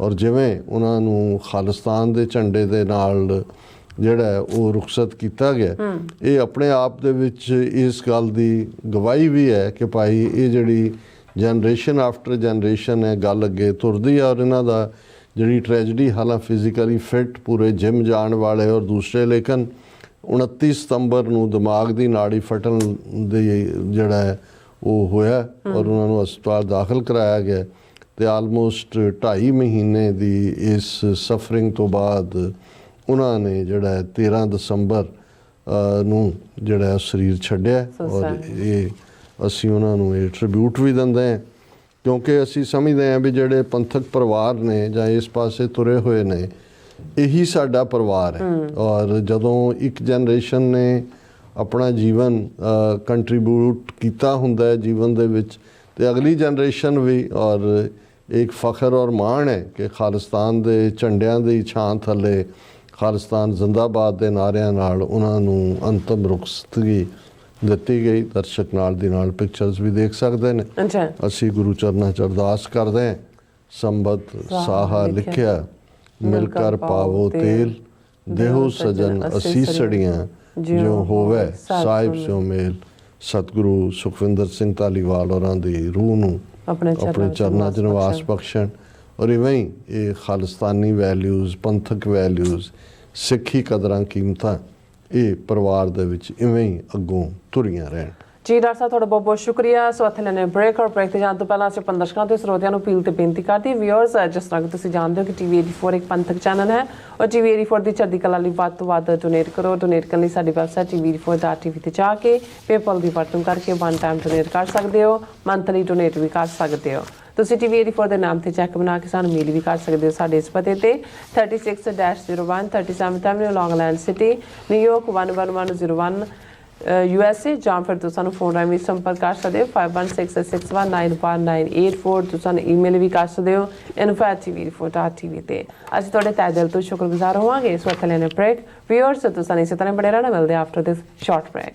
ਔਰ ਜਿਵੇਂ ਉਹਨਾਂ ਨੂੰ ਖਾਲਿਸਤਾਨ ਦੇ ਝੰਡੇ ਦੇ ਨਾਲ ਜਿਹੜਾ ਉਹ ਰੁਖਸਤ ਕੀਤਾ ਗਿਆ, ਇਹ ਆਪਣੇ ਆਪ ਦੇ ਵਿੱਚ ਇਸ ਗੱਲ ਦੀ ਗਵਾਹੀ ਵੀ ਹੈ ਕਿ ਭਾਈ ਇਹ ਜਿਹੜੀ ਜਨਰੇਸ਼ਨ ਆਫਟਰ ਜਨਰੇਸ਼ਨ ਹੈ ਗੱਲ ਅੱਗੇ ਤੁਰਦੀ ਹੈ। ਔਰ ਇਹਨਾਂ ਦਾ ਜਿਹੜੀ ਟ੍ਰੈਜਡੀ, ਹਾਲਾਂ ਫਿਜ਼ੀਕਲੀ ਫਿੱਟ, ਪੂਰੇ ਜਿਮ ਜਾਣ ਵਾਲੇ ਔਰ ਦੂਸਰੇ, ਲੇਕਿਨ 29 ਸਤੰਬਰ ਨੂੰ ਦਿਮਾਗ ਦੀ ਨਾੜੀ ਫਟਣ ਦੀ ਜਿਹੜਾ ਹੈ ਉਹ ਹੋਇਆ ਔਰ ਉਹਨਾਂ ਨੂੰ ਹਸਪਤਾਲ ਦਾਖਲ ਕਰਾਇਆ ਗਿਆ। ਤੇ ਆਲਮੋਸਟ 2.5 ਮਹੀਨੇ ਦੀ ਇਸ ਸਫਰਿੰਗ ਤੋਂ ਬਾਅਦ ਉਹਨਾਂ ਨੇ ਜਿਹੜਾ 13 ਦਸੰਬਰ ਨੂੰ ਜਿਹੜਾ ਸਰੀਰ ਛੱਡਿਆ। ਔਰ ਇਹ ਅਸੀਂ ਉਹਨਾਂ ਨੂੰ ਇਹ ਟ੍ਰਿਬਿਊਟ ਵੀ ਦਿੰਦੇ ਹਾਂ, ਕਿਉਂਕਿ ਅਸੀਂ ਸਮਝਦੇ ਹਾਂ ਵੀ ਜਿਹੜੇ ਪੰਥਕ ਪਰਿਵਾਰ ਨੇ ਜਾਂ ਇਸ ਪਾਸੇ ਤੁਰੇ ਹੋਏ ਨੇ, ਇਹੀ ਸਾਡਾ ਪਰਿਵਾਰ ਹੈ। ਔਰ ਜਦੋਂ ਇੱਕ ਜਨਰੇਸ਼ਨ ਨੇ ਆਪਣਾ ਜੀਵਨ ਕੰਟਰੀਬਿਊਟ ਕੀਤਾ ਹੁੰਦਾ ਹੈ ਜੀਵਨ ਦੇ ਵਿੱਚ, ਤੇ ਅਗਲੀ ਜਨਰੇਸ਼ਨ ਵੀ, ਔਰ ਇੱਕ ਫਖਰ ਔਰ ਮਾਣ ਹੈ ਕਿ ਖਾਲਿਸਤਾਨ ਦੇ ਝੰਡਿਆਂ ਦੀ ਛਾਂ ਥੱਲੇ, ਖਾਲਿਸਤਾਨ ਜ਼ਿੰਦਾਬਾਦ ਦੇ ਨਾਰਿਆਂ ਨਾਲ ਉਹਨਾਂ ਨੂੰ ਅੰਤਮ ਰੁਖਸਤਗੀ ਦਿੱਤੀ ਗਈ। ਦਰਸ਼ਕ ਨਾਲ ਦੀ ਨਾਲ ਪਿਕਚਰਸ ਵੀ ਦੇਖ ਸਕਦੇ ਨੇ। ਅਸੀਂ ਗੁਰੂ ਚਰਨਾਂ 'ਚ ਅਰਦਾਸ ਕਰਦੇ ਹਾਂ, ਸੰਬਤ ਸਾਹਾ ਲਿਖਿਆ ਮਿਲ ਕਰ ਪਾਵੋ ਤੇਲ, ਦੇਹੋ ਸਜਨ ਅਸੀਸੜੀਆਂ ਜਿਉ ਹੋਵੇ ਸਾਹਿਬ ਸਿਓ ਮੇਲ। ਸਤਿਗੁਰੂ ਸੁਖਵਿੰਦਰ ਸਿੰਘ ਧਾਲੀਵਾਲ ਹੋਰਾਂ ਦੀ ਰੂਹ ਨੂੰ ਆਪਣੇ ਚਰਨਾਂ 'ਚ ਨਿਵਾਸ ਬਖਸ਼ਣ। ਔਰ ਇਵੇਂ ਹੀ ਇਹ ਖਾਲਿਸਤਾਨੀ ਵੈਲਿਊਜ਼, ਪੰਥਕ ਵੈਲਿਊਜ਼, ਸਿੱਖੀ ਕਦਰਾਂ ਕੀਮਤਾਂ ਇਹ ਪਰਿਵਾਰ ਦੇ ਵਿੱਚ ਇਵੇਂ ਹੀ ਅੱਗੋਂ ਤੁਰੀਆਂ ਰਹਿਣ। ਜੀ ਡਾਕਟਰ ਸਾਹਿਬ, ਤੁਹਾਡਾ ਬਹੁਤ ਬਹੁਤ ਸ਼ੁਕਰੀਆ। ਸੋ ਇੱਥੇ ਲੈਣੇ ਬ੍ਰੇਕ, ਔਰ ਬ੍ਰੇਕ ਤੇ ਜਾਣ ਤੋਂ ਪਹਿਲਾਂ ਅਸੀਂ ਆਪਣੇ ਦਰਸ਼ਕਾਂ ਤੇ ਸਰੋਤਿਆਂ ਨੂੰ ਅਪੀਲ ਤੇ ਬੇਨਤੀ ਕਰਦੀ ਵਿਊਅਰਸ, ਜਿਸ ਤਰ੍ਹਾਂ ਕਿ ਤੁਸੀਂ ਜਾਣਦੇ ਹੋ ਕਿ TV 84 ਇੱਕ ਪੰਥਕ ਚੈਨਲ ਹੈ, ਔਰ TV 84 ਦੀ ਚੜ੍ਹਦੀ ਕਲਾ ਲਈ ਵੱਧ ਤੋਂ ਵੱਧ ਡੋਨੇਟ ਕਰੋ। ਡੋਨੇਟ ਕਰਨ ਲਈ ਸਾਡੀ ਵੈਬਸਾਈਟ tv84.tv ਤੇ ਜਾ ਕੇ ਪੇਪਲ ਦੀ ਵਰਤੋਂ ਕਰਕੇ ਵਨ ਟਾਈਮ ਡੋਨੇਟ ਕਰ ਸਕਦੇ ਹੋ, ਮੰਥਲੀ ਡੋਨੇਟ ਵੀ ਕਰ ਸਕਦੇ ਹੋ। ਤੁਸੀਂ TV 84 ਦੇ ਨਾਮ ਤੇ ਚੈੱਕ ਬਣਾ ਕੇ ਸਾਨੂੰ ਮੇਲ ਵੀ ਕਰ ਸਕਦੇ ਹੋ ਸਾਡੇ ਇਸ ਪਤੇ ਤੇ 36-01 37th Avenue, ਲੌਂਗ ਆਈਲੈਂਡ ਸਿਟੀ, ਨਿਊਯਾਰਕ 11101 USA, ਜਾਂ ਫਿਰ ਤੁਸੀਂ ਸਾਨੂੰ ਫੋਨ ਰਾਹੀਂ ਵੀ ਸੰਪਰਕ ਕਰ ਸਕਦੇ ਹੋ 5166191984। ਤੁਸੀਂ ਸਾਨੂੰ ਈਮੇਲ ਵੀ ਕਰ ਸਕਦੇ ਹੋ info@tv84.tv ਤੇ। ਅਸੀਂ ਤੁਹਾਡੇ ਤਹਿ ਦਿਲ ਤੋਂ ਸ਼ੁਕਰਗੁਜ਼ਾਰ ਹੋਵਾਂਗੇ। ਇਸ ਵਕਤ ਲੈਣੇ ਬ੍ਰੇਕ ਵਿਊਅਰਸ, ਤੁਸੀਂ ਇਸੇ ਤਰ੍ਹਾਂ ਬੜੇ ਰਹਿਣਾ। ਮਿਲਦੇ ਆਫਟਰ ਦਿਸ ਸ਼ਾਰਟ ਬ੍ਰੇਕ।